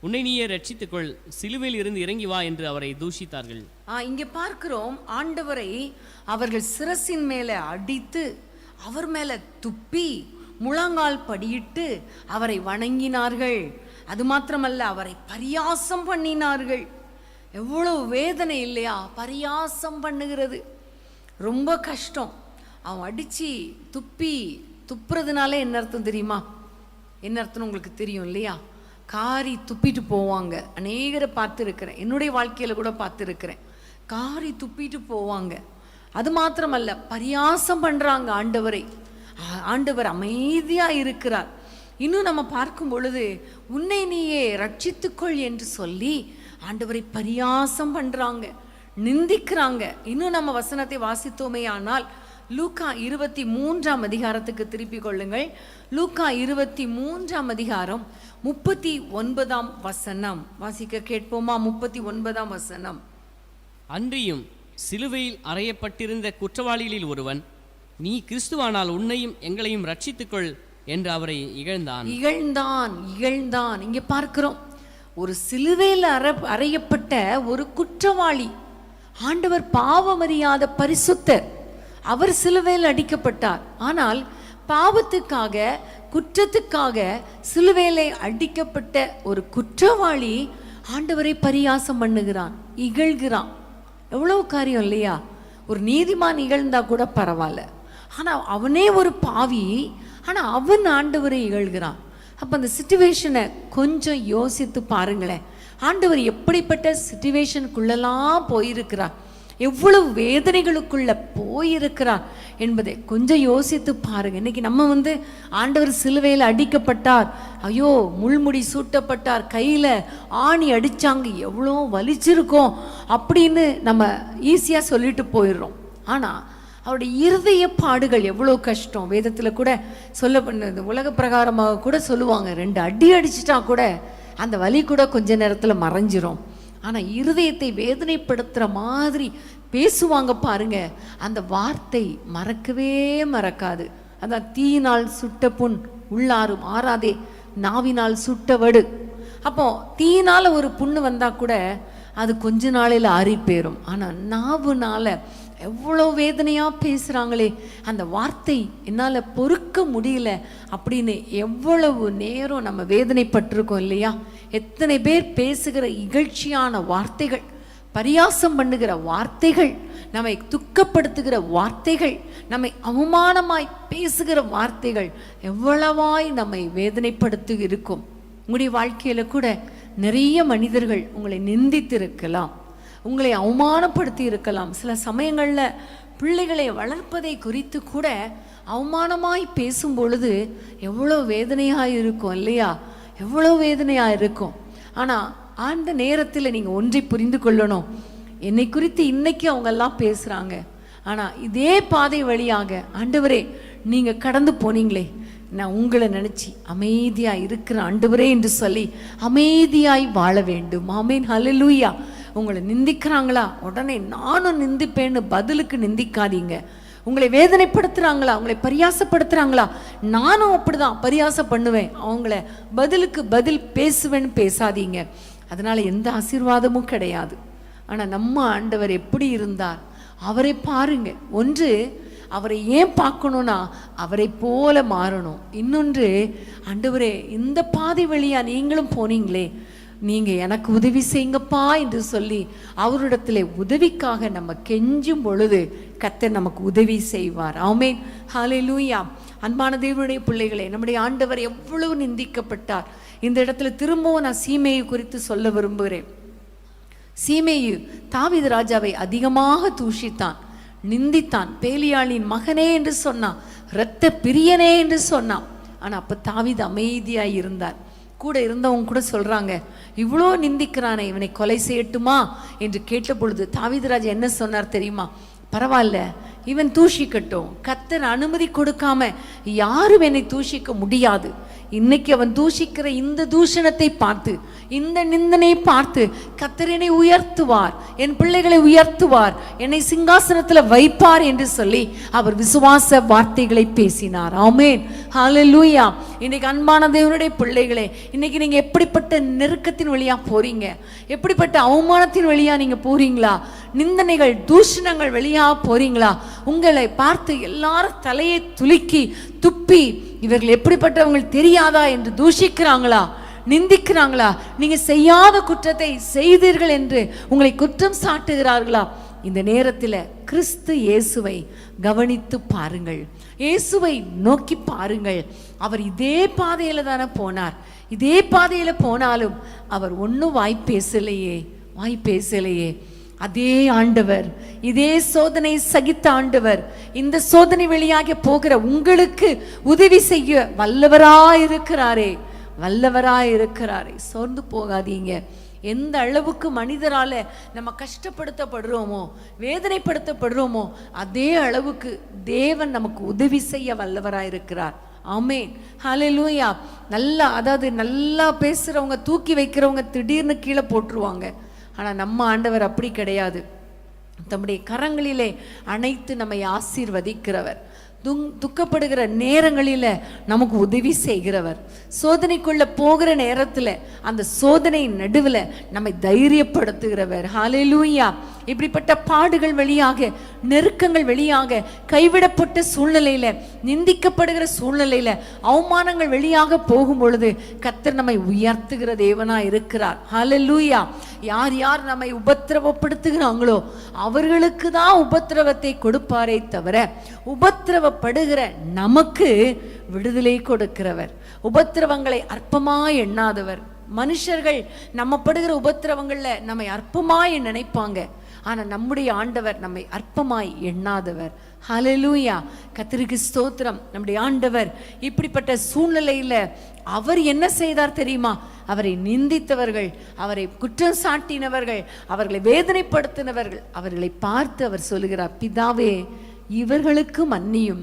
உன்னை நீயே ரட்சித்துக்கொள், சிலுவையில் இருந்து இறங்கி வா என்று அவரை தூஷித்தார்கள். இங்கே பார்க்கிறோம், ஆண்டவரை அவர்கள் சிரசின் மேலே அடித்து அவர் மேலே துப்பி முழங்கால் படியிட்டு அவரை வணங்கினார்கள். அது மாத்திரமல்ல, அவரை பரியாசம் பண்ணினார்கள். எவ்வளவு வேதனை இல்லையா? பரியாசம் பண்ணுகிறது ரொம்ப கஷ்டம். அவன் அடித்து துப்புறதுனால என்ன அர்த்தம் தெரியுமா? என்ன அர்த்தம் உங்களுக்கு தெரியும் இல்லையா? காரி துப்பிட்டு போவாங்க. அநேகரை பார்த்துருக்கிறேன், என்னுடைய வாழ்க்கையில் கூட பார்த்துருக்கிறேன். காரி துப்பிட்டு போவாங்க. அது மாத்திரமல்ல, பரியாசம் பண்ணுறாங்க ஆண்டவரை. ஆண்டவர் அமைதியாக இருக்கிறார். இன்னும் நம்ம பார்க்கும் பொழுது உன்னை நீயே ரட்சித்துக்கொள் என்று சொல்லி ஆண்டவரை பரியாசம் பண்ணுறாங்க, நிந்திக்கிறாங்க. இன்னும் நம்ம வசனத்தை வாசித்தோமே ஆனால் லூக்கா 23ஆம் அதிகாரத்துக்கு திருப்பிக் கொள்ளுங்கள். லூக்கா 23ஆம் அதிகாரம் 39ஆம் வசனம் வாசிக்க கேட்போமா? 39ஆம் வசனம். அன்றியும் சிலுவையில் அறையப்பட்டிருந்த குற்றவாளிகளில் ஒருவன், நீ கிறிஸ்துவானால் உன்னையும் எங்களையும் ரட்சித்துக்கொள் என்று அவரை இகழ்ந்தான். இங்கே பார்க்கிறோம், ஒரு சிலுவையில் அறையப்பட்ட ஒரு குற்றவாளி, ஆண்டவர் பாவமறியாத பரிசுத்தர், அவர் சிலுவையில் அடிக்கப்பட்டார். ஆனால் பாவத்துக்காக, குற்றத்துக்காக சிலுவையில் அடிக்கப்பட்ட ஒரு குற்றவாளி ஆண்டவரை பரியாசம் பண்ணுகிறான், இகழ்கிறான். எவ்வளவு காரியம் இல்லையா? ஒரு நீதிமான் இகழ்ந்தா கூட பரவாயில்ல, ஆனால் அவனே ஒரு பாவி, ஆனால் அவன் ஆண்டவரை இகழ்கிறான். அப்போ அந்த சிச்சுவேஷனை கொஞ்சம் யோசித்து பாருங்களேன். ஆண்டவர் எப்படிப்பட்ட சிச்சுவேஷனுக்குள்ளெல்லாம் போயிருக்கிறார், எவ்வளவு வேதனைகளுக்குள்ள போயிருக்கிறார் என்பதை கொஞ்சம் யோசித்து பாருங்க. இன்னைக்கு நம்ம ஆண்டவர் சிலுவையில் அடிக்கப்பட்டார், ஐயோ முள்முடி சூட்டப்பட்டார், கையில் ஆணி அடித்தாங்க, எவ்வளோ வலிச்சிருக்கோம் அப்படின்னு நம்ம ஈஸியாக சொல்லிட்டு போயிடுறோம். ஆனால் அவருடைய இருதய பாடுகள் எவ்வளோ கஷ்டம். வேதத்தில் கூட சொல்லப்பட்டது, உலக பிரகாரமாக கூட சொல்லுவாங்க, 2 அடி அடிச்சிட்டா கூட அந்த வலி கூட கொஞ்ச நேரத்தில் மறைஞ்சிரும். ஆனால் இருதயத்தை வேதனைப்படுத்துகிற மாதிரி பேசுவாங்க பாருங்க, அந்த வார்த்தை மறக்கவே மறக்காது. அதான் தீயினால் சுட்ட புண் உள்ளாரும் ஆறாதே, நாவினால் சுட்டவடு. அப்போ தீயினால் ஒரு புண்ணு வந்தால் கூட அது கொஞ்ச நாளையில் ஆறி போயிடும். ஆனால் நாவுனால எவ்வளோ வேதனையாக பேசுகிறாங்களே, அந்த வார்த்தை என்னால் பொறுக்க முடியல அப்படின்னு எவ்வளவு நேரம் நம்ம வேதனைப்பட்டிருக்கோம் இல்லையா? எத்தனை பேர் பேசுகிற இகழ்ச்சியான வார்த்தைகள், பரியாசம் பண்ணுகிற வார்த்தைகள், நம்மை துக்கப்படுத்துகிற வார்த்தைகள், நம்மை அவமானமாய் பேசுகிற வார்த்தைகள் எவ்வளவாய் நம்மை வேதனைப்படுத்தி இருக்கும். உங்களுடைய வாழ்க்கையில் கூட நிறைய மனிதர்கள் உங்களை நிந்தித்திருக்கலாம், உங்களை அவமானப்படுத்தி இருக்கலாம். சில சமயங்களில் பிள்ளைகளை வளர்ப்பதை குறித்து கூட அவமானமாய் பேசும் பொழுது எவ்வளோ வேதனையாக இருக்கும் இல்லையா? எவ்வளோ வேதனையாக இருக்கும். ஆனால் அந்த நேரத்தில் நீங்கள் ஒன்றை புரிந்து கொள்ளணும், என்னை குறித்து இன்னைக்கு அவங்கெல்லாம் பேசுகிறாங்க, ஆனால் இதே பாதை வழியாக ஆண்டவரே நீங்கள் கடந்து போனீங்களே, நான் உங்களை நினச்சி அமைதியாக இருக்கிற ஆண்டவரே என்று சொல்லி அமைதியாய் வாழ வேண்டும். ஆமேன், ஹல்லேலூயா. உங்களை நிந்திக்கிறாங்களா, உடனே நானும் நிந்திப்பேன்னு பதிலுக்கு நிந்திக்காதீங்க. உங்களை வேதனைப்படுத்துகிறாங்களா, உங்களை பரியாசப்படுத்துகிறாங்களா, நானும் அப்படிதான் பரியாசம் பண்ணுவேன், அவங்கள பதிலுக்கு பதில் பேசுவேன்னு பேசாதீங்க. அதனால் எந்த ஆசீர்வாதமும் கிடையாது. ஆனால் நம்ம ஆண்டவர் எப்படி இருந்தார் அவரை பாருங்க. ஒன்று, அவரை ஏன் பார்க்கணும்னா அவரை போல மாறணும். இன்னொன்று, ஆண்டவரே இந்த பாதை வழியா நீங்களும் போனீங்களே, நீங்கள் எனக்கு உதவி செய்யுங்கப்பா என்று சொல்லி அவரிடத்துல உதவிக்காக நம்ம கெஞ்சும் பொழுது கர்த்தர் நமக்கு உதவி செய்வார். ஆமென், ஹல்லேலூயா. அன்பான தேவனுடைய பிள்ளைகளே, நம்முடைய ஆண்டவர் எவ்வளவு நிந்திக்கப்பட்டார். இந்த இடத்துல திரும்பவும் நான் சீமேயு குறித்து சொல்ல விரும்புகிறேன். சீமேயு தாவீது ராஜாவை அதிகமாக தூஷித்தான், நிந்தித்தான். பேலியாளின் மகனே என்று சொன்னான், இரத்த பிரியனே என்று சொன்னான். ஆனால் அப்போ தாவீது அமைதியாக இருந்தார். கூட இருந்தவங்க கூட சொல்கிறாங்க, இவ்வளோ நிந்திக்கிறானே, இவனை கொலை செய்யட்டுமா என்று கேட்ட பொழுது தாவீது ராஜா என்ன சொன்னார் தெரியுமா? பரவாயில்ல, இவன் தூஷிக்கட்டும், கர்த்தர் அனுமதி கொடுக்காம யாரும் என்னை தூஷிக்க முடியாது. இன்னைக்கு அவன் தூஷிக்கிற இந்த தூஷணத்தை பார்த்து, இந்த நிந்தனை பார்த்து கர்த்தர் என்னை உயர்த்துவார், என் பிள்ளைகளை உயர்த்துவார், என்னை சிங்காசனத்தில் வைப்பார் என்று சொல்லி அவர் விசுவாச வார்த்தைகளை பேசினார். ஆமென், ஹல்லேலூயா. இன்னைக்கு அன்பான தேவனுடைய பிள்ளைகளே, இன்னைக்கு நீங்க எப்படிப்பட்ட நெருக்கத்தின் வழியா போறீங்க? எப்படிப்பட்ட அவமானத்தின் வழியா நீங்க போறீங்களா? நிந்தனைகள் தூஷணங்கள் வழியா போறீங்களா? உங்களை பார்த்து எல்லாரும் தலையை துலுக்கி துப்பி இவர்கள் எப்படிப்பட்டவங்க தெரியாதா என்று தூஷிக்கிறாங்களா, நிந்திக்கிறாங்களா? நீங்க செய்யாத குற்றத்தை செய்தீர்கள் என்று உங்களை குற்றம் சாட்டுகிறார்களா? இந்த நேரத்தில் கிறிஸ்து இயேசுவை கவனித்து பாருங்கள், இயேசுவை நோக்கி பாருங்கள். அவர் இதே பாதையில தானே போனார். இதே பாதையில போனாலும் அவர் ஒன்றும் வாய் பேசலையே. அதே ஆண்டவர், இதே சோதனை சகித்த ஆண்டவர் இந்த சோதனை வழியாக போகிற உங்களுக்கு உதவி செய்ய வல்லவராயிருக்கிறாரே. சோர்ந்து போகாதீங்க. எந்த அளவுக்கு மனிதரால நம்ம கஷ்டப்படுத்தப்படுறோமோ, வேதனைப்படுத்தப்படுறோமோ, அதே அளவுக்கு தேவன் நமக்கு உதவி செய்ய வல்லவராயிருக்கிறார். ஆமென், ஹல்லேலூயா. நல்லா பேசுறவங்க, தூக்கி வைக்கிறவங்க திடீர்னு கீழே போட்டுருவாங்க. ஆனால் நம்ம ஆண்டவர் அப்படி கிடையாது. தம்முடைய கரங்களிலே அனைத்து நம்மை ஆசீர்வதிக்கிறவர், துக்கப்படுகிற நேரங்களில் நமக்கு உதவி செய்கிறவர், சோதனைக்குள்ள போகிற நேரத்தில் அந்த சோதனை நடுவில் நம்மை தைரியப்படுத்துகிறவர். ஹல்லேலூயா. இப்படிப்பட்ட பாடுகள் வழியாக, நெருக்கங்கள் வழியாக, கைவிடப்பட்ட சூழ்நிலையில, நிந்திக்கப்படுகிற சூழ்நிலையில, அவமானங்கள் வழியாக போகும் பொழுது கர்த்தர் நம்மை உயர்த்துகிற தேவனா இருக்கிறார். ஹல்லேலூயா. யார் யார் நம்மை உபத்திரவப்படுத்துகிறாங்களோ அவர்களுக்கு தான் உபத்திரவத்தை கொடுப்பாரே தவிர உபத்திரவப்படுகிற நமக்கு விடுதலை கொடுக்கிறவர், உபத்திரவங்களை அற்பமாய் எண்ணாதவர். மனுஷர்கள் நம்ம படுகிற உபத்திரவங்கள்ல நம்மை அற்பமாய் நினைப்பாங்க, ஆனா நம்முடைய ஆண்டவர் நம்மை அற்பமாய் எண்ணாதவர். ஹல்லேலூயா. கர்த்தருக்கு ஸ்தோத்திரம். நம்முடைய ஆண்டவர் இப்படிப்பட்ட சூழ்நிலையில அவர் என்ன செய்தார் தெரியுமா? அவரை நிந்தித்தவர்கள், அவரை குற்றம் சாட்டினவர்கள், அவர்களை வேதனைப்படுத்தினவர்கள், அவர்களை பார்த்து அவர் சொல்லுகிறார், பிதாவே இவர்களுக்கு மன்னியும்,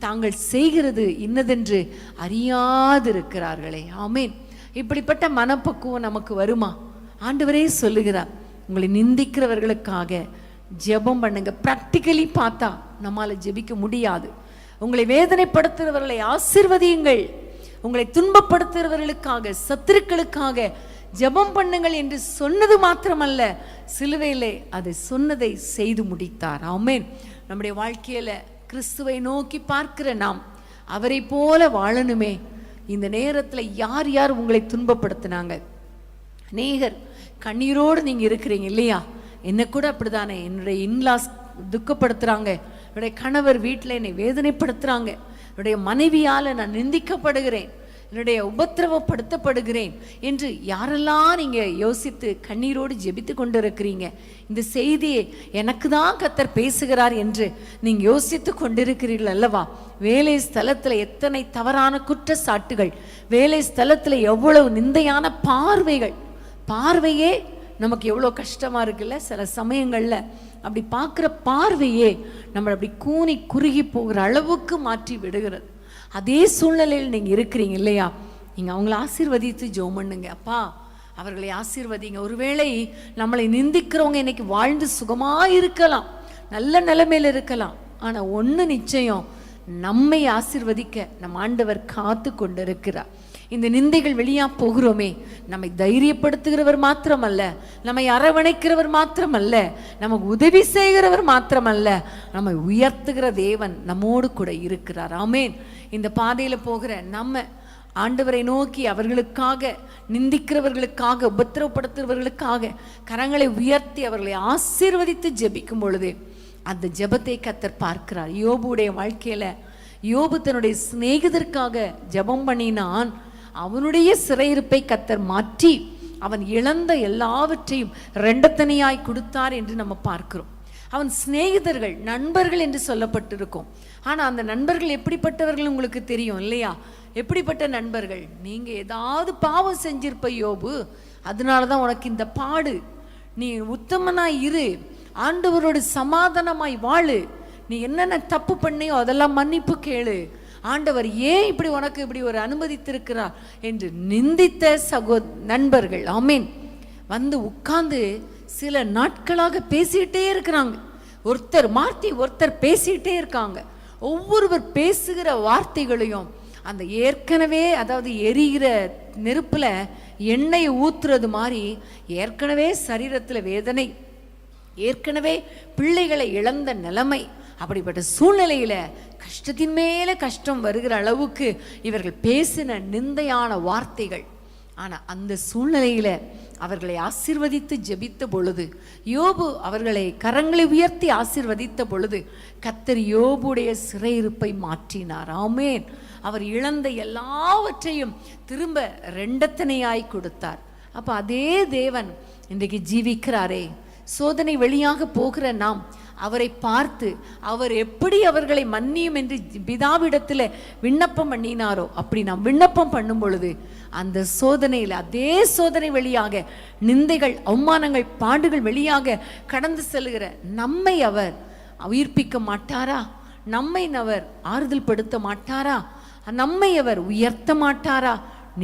தாங்கள் செய்கிறது இன்னதென்று அறியாதிருக்கிறார்களே. ஆமென். இப்படிப்பட்ட மனப்பக்குவம் நமக்கு வருமா? ஆண்டவரே சொல்லுகிறார், உங்களை நிந்திக்கிறவர்களுக்காக ஜெபம் பண்ணுங்க. பிராக்டிக்கலி பார்த்தா நம்மால ஜெபிக்க முடியாது. உங்களை வேதனைப்படுத்துகிறவர்களை ஆசீர்வதியுங்கள். உங்களை துன்பப்படுத்துகிறவர்களுக்காக, சத்துருக்களுக்காக ஜெபம் பண்ணுங்கள் என்று சொன்னது மாத்திரமல்ல, சிலுவையிலே அதை சொன்னதை செய்து முடித்தார். ஆமென். நம்முடைய வாழ்க்கையில கிறிஸ்துவை நோக்கி பார்க்கிற நாம் அவரை போல வாழணுமே. இந்த நேரத்தில் யார் யார் உங்களை துன்பப்படுத்தினாங்க? அநேகர் கண்ணீரோடு நீங்கள் இருக்கிறீங்க இல்லையா? என்ன கூட அப்படிதானே. என்னுடைய இன்லாஸ் துக்கப்படுத்துகிறாங்க, என்னுடைய கணவர் வீட்டில் என்னை வேதனைப்படுத்துகிறாங்க, என்னுடைய மனைவியால் நான் நிந்திக்கப்படுகிறேன், என்னுடைய உபத்திரவப்படுத்தப்படுகிறேன் என்று யாரெல்லாம் நீங்கள் யோசித்து கண்ணீரோடு ஜெபித்து கொண்டு இருக்கிறீங்க. இந்த செய்தியை எனக்கு தான் கர்த்தர் பேசுகிறார் என்று நீங்கள் யோசித்து கொண்டிருக்கிறீர்கள் அல்லவா? வேலை ஸ்தலத்தில் எத்தனை தவறான குற்றச்சாட்டுகள், வேலை ஸ்தலத்தில் எவ்வளவு நிந்தையான பார்வையே நமக்கு எவ்வளோ கஷ்டமாக இருக்குல்ல. சில சமயங்களில் அப்படி பார்க்குற பார்வையே நம்மளை அப்படி கூனி குறுகி போகிற அளவுக்கு மாற்றி விடுகிறது. அதே சூழ்நிலையில் நீங்கள் இருக்கிறீங்க இல்லையா? நீங்கள் அவங்கள ஆசீர்வதித்து ஜெபம் பண்ணுங்க. அப்பா, அவர்களை ஆசீர்வதிங்க. ஒருவேளை நம்மளை நிந்திக்கிறவங்க இன்னைக்கு வாழ்ந்து சுகமாக இருக்கலாம், நல்ல நிலைமையில் இருக்கலாம். ஆனால் ஒன்று நிச்சயம், நம்மை ஆசீர்வதிக்க நம் ஆண்டவர் காத்து கொண்டு இருக்கிறார். இந்த நிந்தைகள் வெளியா போகிறோமே, நம்மை தைரியப்படுத்துகிறவர் மாத்திரமல்ல, நம்மை அரவணைக்கிறவர் மாத்திரமல்ல, நமக்கு உதவி செய்கிறவர் மாத்திரமல்ல, நம்மை உயர்த்துகிற தேவன் நம்மோடு கூட இருக்கிறார். ஆமென். இந்த பாதையில் போகிற நம்ம ஆண்டவரை நோக்கி அவர்களுக்காக, நிந்திக்கிறவர்களுக்காக, உபத்திரவப்படுத்துகிறவர்களுக்காக கரங்களை உயர்த்தி அவர்களை ஆசீர்வதித்து ஜெபிக்கும் பொழுது அந்த ஜெபத்தை கர்த்தர் பார்க்கிறார். யோபுடைய வாழ்க்கையில யோபு தன்னுடைய சிநேகிதற்காக ஜெபம் பண்ணினான். அவனுடைய சிறையிருப்பை கர்த்தர் மாற்றி அவன் இழந்த எல்லாவற்றையும் ரெண்டத்தனையாய் கொடுத்தார் என்று நம்ம பார்க்கிறோம். அவன் சிநேகிதர்கள், நண்பர்கள் என்று சொல்லப்பட்டிருக்கும். ஆனால் அந்த நண்பர்கள் எப்படிப்பட்டவர்கள் உங்களுக்கு தெரியும் இல்லையா? எப்படிப்பட்ட நண்பர்கள்? நீங்கள் ஏதாவது பாவம் செஞ்சிருப்ப யோபு, அதனால தான் உனக்கு இந்த பாடு, நீ உத்தமனாய் இரு, ஆண்டவரோடு சமாதானமாய் வாழு, நீ என்னென்ன தப்பு பண்ணியோ அதெல்லாம் மன்னிப்பு கேளு, ஆண்டவர் ஏன் இப்படி உனக்கு இப்படி ஒரு அனுமதித்திருக்கிறார் என்று நிந்தித்த நண்பர்கள் ஆமீன் வந்து உட்கார்ந்து சில நாட்களாக பேசிக்கிட்டே இருக்கிறாங்க. ஒருத்தர் மாற்றி ஒருத்தர் பேசிக்கிட்டே இருக்காங்க. ஒவ்வொருவர் பேசுகிற வார்த்தைகளையும் அந்த ஏற்கனவே, அதாவது எரிகிற நெருப்புல எண்ணெய் ஊத்துறது மாதிரி, ஏற்கனவே சரீரத்தில் வேதனை, ஏற்கனவே பிள்ளைகளை இழந்த நிலைமை, அப்படிப்பட்ட சூழ்நிலையில கஷ்டத்தின் மேல கஷ்டம் வருகிற அளவுக்கு இவர்கள் பேசின நிந்தையான வார்த்தைகள். ஆனால் அந்த சூழ்நிலையில அவர்களை ஆசீர்வதித்து ஜெபித்த பொழுது, யோபு அவர்களை கரங்களை உயர்த்தி ஆசீர்வதித்த பொழுது கர்த்தர் யோபுடைய சிறையிருப்பை மாற்றினார். ஆமென். அவர் இழந்த எல்லாவற்றையும் திரும்ப ரெண்டத்தனையாய் கொடுத்தார். அப்போ அதே தேவன் இன்றைக்கு ஜீவிக்கிறாரே. சோதனை வெளியாக போகிற நாம் அவரை பார்த்து அவர் எப்படி அவர்களை மன்னியும் என்று பிதாவிடத்தில் விண்ணப்பம் பண்ணினாரோ, அப்படி நாம் விண்ணப்பம் பண்ணும் பொழுது அந்த சோதனையில், அதே சோதனை வழியாக நிந்தைகள், அவமானங்கள், பாடுகள் வெளியாக கடந்து செல்கிற நம்மை அவர் உயிர்ப்பிக்க மாட்டாரா? நம்மை அவர் ஆறுதல் படுத்த மாட்டாரா? நம்மை அவர் உயர்த்த மாட்டாரா?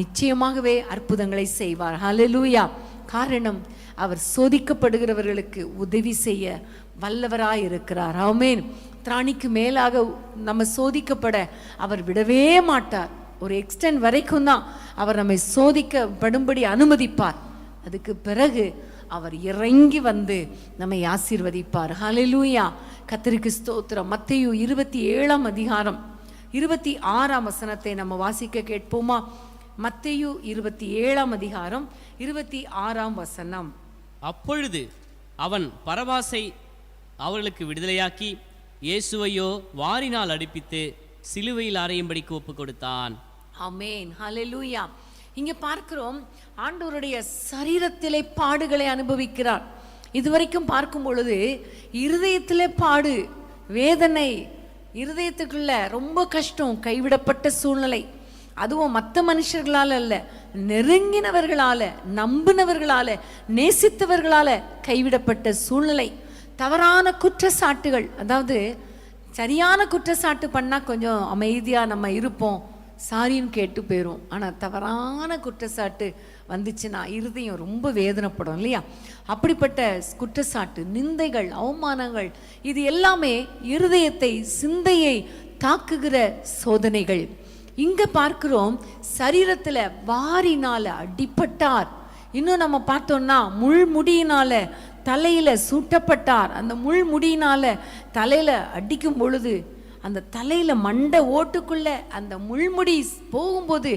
நிச்சயமாகவே அற்புதங்களை செய்வார். ஹல்லேலூயா. காரணம், அவர் சோதிக்கப்படுகிறவர்களுக்கு உதவி செய்ய வல்லவராய் இருக்கிறார். ஆமென். திராணிக்கு மேலாக நம்ம சோதிக்கப்பட அவர் விடவே மாட்டார். ஒரு எக்ஸ்டென்ட் வரைக்கும் தான் அவர் நம்மை சோதிக்கப்படும்படி அனுமதிப்பார். அதுக்கு பிறகு அவர் இறங்கி வந்து நம்மை ஆசீர்வதிப்பார். ஹல்லேலூயா. கர்த்தருக்கு ஸ்தோத்திரம். மத்தேயு 27 அதிகாரம் 26 வசனத்தை நம்ம வாசிக்க கேட்போமா? மத்தேயு 27 அதிகாரம் 26 வசனம். அப்பொழுது அவன் பரபாசை அவர்களுக்கு விடுதலையாக்கி இயேசுவையோ வாரினால் அடிப்பித்து சிலுவையில் அறையும்படிக்கு ஒப்பு கொடுத்தான். ஆமென். ஹல்லேலூயா. இங்க பார்க்கிறோம், ஆண்டவருடைய சரீரத்திலே பாடுகளை அனுபவிக்கிறார். இதுவரைக்கும் பார்க்கும் பொழுது இருதயத்திலே பாடு, வேதனை, இருதயத்துக்குள்ள ரொம்ப கஷ்டம், கைவிடப்பட்ட சூழ்நிலை, அதுவும் மற்ற மனுஷர்களால் அல்ல, நெருங்கினவர்களால, நம்பினவர்களால, நேசித்தவர்களால கைவிடப்பட்ட சூழ்நிலை, தவறான குற்றச்சாட்டுகள். அதாவது சரியான குற்றச்சாட்டு பண்ணால் கொஞ்சம் அமைதியாக நம்ம இருப்போம், சாரின்னு கேட்டு போயிடும். ஆனால் தவறான குற்றச்சாட்டு வந்துச்சுன்னா இருதயம் ரொம்ப வேதனைப்படும் இல்லையா? அப்படிப்பட்ட குற்றச்சாட்டு, நிந்தைகள், அவமானங்கள், இது எல்லாமே இருதயத்தை, சிந்தையை தாக்குகிற சோதனைகள். இங்க பார்க்கிறோம், சரீரத்தில் வாரினால அடிபட்டார். இன்னும் நம்ம பார்த்தோம்னா முள்முடியினால தலையில சூட்டப்பட்டார். அந்த முள்முடியினால தலையில அடிக்கும் பொழுது அந்த தலையில மண்டை ஓட்டுக்குள்ள அந்த முள்முடி போகும்போது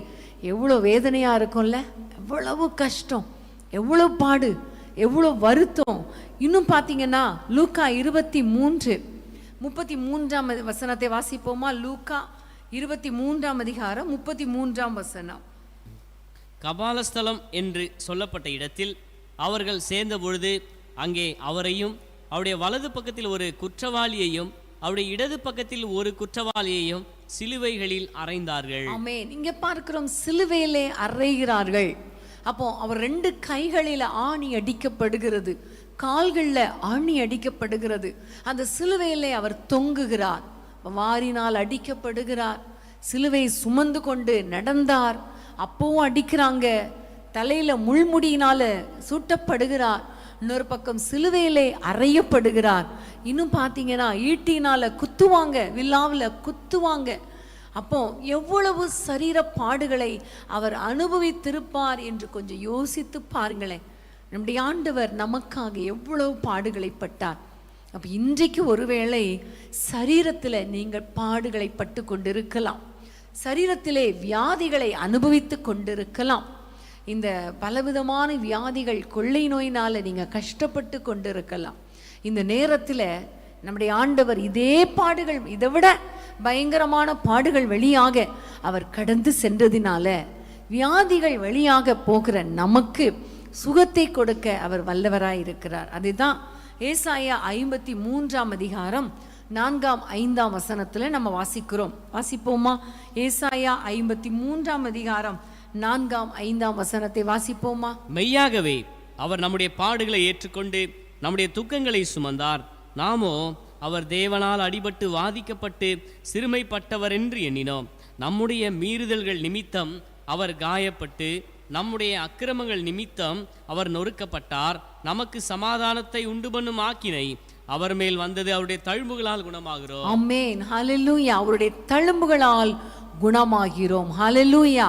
எவ்வளோ வேதனையா இருக்கும்ல, எவ்வளவு கஷ்டம், எவ்வளவு பாடு, எவ்வளோ வருத்தம். இன்னும் பார்த்தீங்கன்னா லூக்கா 23:33 வசனத்தை வாசிப்போமா? லூக்கா 23:33. கபாலஸ்தலம் என்று சொல்லப்பட்ட இடத்தில் அவர்கள் சேர்ந்த பொழுது அங்கே அவரையும் அவருடைய வலது பக்கத்தில் ஒரு குற்றவாளியையும் அவருடைய இடது பக்கத்தில் ஒரு குற்றவாளியையும் சிலுவைகளில் அறைந்தார்கள். ஆமென். இங்க பார்க்கிறோம், சிலுவையிலே அறைகிறார்கள். அப்போ அவர் 2 கைகளில ஆணி அடிக்கப்படுகிறது, கால்களில் ஆணி அடிக்கப்படுகிறது. அந்த சிலுவையிலே அவர் தொங்குகிறார், வாரினால் அடிக்கப்படுகிறார், சிலுவை சுமந்து கொண்டு நடந்தார். அப்பவும் அடிக்கிறாங்க, தலையில முள்முடியினால சூட்டப்படுகிறார், இன்னொரு பக்கம் சிலுவையிலே அறையப்படுகிறார். இன்னும் பார்த்தீங்கன்னா ஈட்டினால குத்துவாங்க, வில்லாவில் குத்துவாங்க. அப்போ எவ்வளவு சரீர பாடுகளை அவர் அனுபவித்திருப்பார் என்று கொஞ்சம் யோசித்து பாருங்களேன். நம்முடைய ஆண்டவர் நமக்காக எவ்வளவு பாடுகளை பட்டார். அப்போ இன்றைக்கு ஒருவேளை சரீரத்தில் நீங்கள் பாடுகளை பட்டு கொண்டிருக்கலாம், சரீரத்திலே வியாதிகளை அனுபவித்து கொண்டிருக்கலாம். இந்த பலவிதமான வியாதிகள், கொள்ளை நோயினால நீங்க கஷ்டப்பட்டு கொண்டிருக்கலாம். இந்த நேரத்தில் நம்முடைய ஆண்டவர் இதே பாடுகள், இதை விட பயங்கரமான பாடுகள் வழியாக அவர் கடந்து சென்றதினால வியாதிகள் வழியாக போகிற நமக்கு சுகத்தை கொடுக்க அவர் வல்லவராய் இருக்கிறார். அதுதான் ஏசாயா 53:4-5 நம்ம வாசிக்கிறோம். வாசிப்போமா? ஏசாயா 53:4-5 வாசிப்போமா? மெய்யாகவே அவர் நம்முடைய பாடுகளை ஏற்றுக்கொண்டு நம்முடைய துக்கங்களை சுமந்தார். நாமோ அவர் தேவனால் அடிபட்டு வாதிக்கப்பட்டு சிறுமைப்பட்டவர் என்று எண்ணினோம். நம்முடைய மீறுதல்கள் நிமித்தம் அவர் காயப்பட்டு நம்முடைய அக்கிரமங்கள் நிமித்தம் அவர் நொறுக்கப்பட்டார். நமக்கு சமாதானத்தை உண்டு பண்ணும் ஆக்கினை அவர் மேல் வந்தது, அவருடைய தழும்புகளால் குணமாகிறோம். ஆமென், ஹல்லேலூயா. அவருடைய தழும்புகளால் குணமாகிறோம். ஹல்லேலூயா.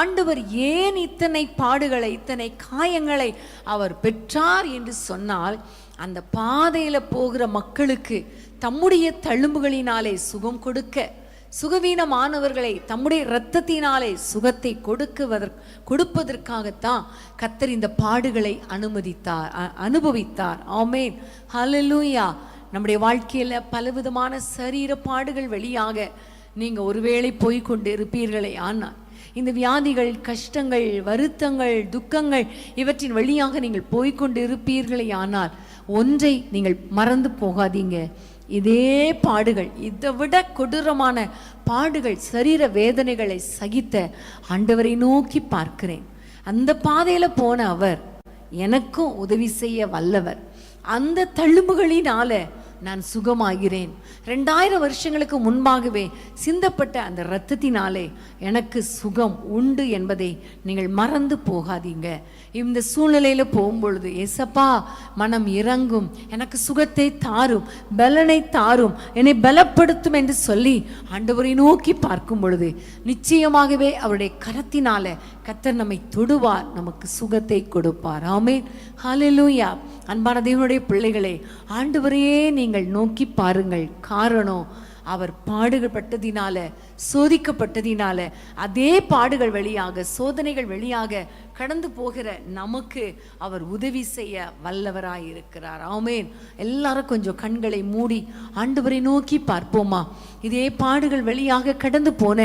ஆண்டவர் ஏன் இத்தனை பாடுகளை, இத்தனை காயங்களை அவர் பெற்றார் என்று சொன்னால், அந்த பாதையில போகிற மக்களுக்கு தம்முடைய தழும்புகளினாலே சுகம் கொடுக்க, சுகவீனமானவர்களை தம்முடைய இரத்தத்தினாலே சுகத்தை கொடுப்பதற்காகத்தான் கர்த்தர் இந்த பாடுகளை அனுபவித்தார். ஆமென், ஹல்லேலூயா. நம்முடைய வாழ்க்கையில பலவிதமான சரீர பாடுகள் வழியாக நீங்க ஒருவேளை போய்கொண்டு இருப்பீர்களே, ஆனால் இந்த வியாதிகள், கஷ்டங்கள், வருத்தங்கள், துக்கங்கள் இவற்றின் வழியாக நீங்கள் போய்கொண்டு இருப்பீர்களே, ஆனால் ஒன்றை நீங்கள் மறந்து போகாதீங்க. இதே பாடுகள், இதை விட கொடூரமான பாடுகள், சரீர வேதனைகளை சகித்த ஆண்டவரை நோக்கி பார்க்கிறேன். அந்த பாதையில போன அவர் எனக்கும் உதவி செய்ய வல்லவர். அந்த தழும்புகளினால நான் சுகமாகிறேன். 2000 வருஷங்களுக்கு முன்பாகவே சிந்தப்பட்ட அந்த இரத்தத்தினாலே எனக்கு சுகம் உண்டு என்பதை நீங்கள் மறந்து போகாதீங்க. இந்த சூழ்நிலையில போகும்பொழுது, ஏசப்பா மனம் இறங்கும், எனக்கு சுகத்தை தாரும், பலனை தாரும், என்னை பலப்படுத்தும் என்று சொல்லி ஆண்டவரை நோக்கி பார்க்கும் பொழுது நிச்சயமாகவே அவருடைய கரத்தினால கர்த்தர் நம்மை தொடுவார், நமக்கு சுகத்தை கொடுப்பார். ஆமென், ஹல்லேலூயா. அன்பான தேவனுடைய பிள்ளைகளே, ஆண்டவரையே நீங்கள் நோக்கி பாருங்கள். காரணம், அவர் பாடுபட்டதினால, சோதிக்கப்பட்டதினால, அதே பாடுகள் வழியாக, சோதனைகள் வழியாக கடந்து போகிற நமக்கு அவர் உதவி செய்ய வல்லவராய் இருக்கிறார். ஆமென். எல்லாரும் கொஞ்சம் கண்களை மூடி ஆண்டவரை நோக்கி பார்ப்போமா? இதே பாடுகள் வழியாக கடந்து போன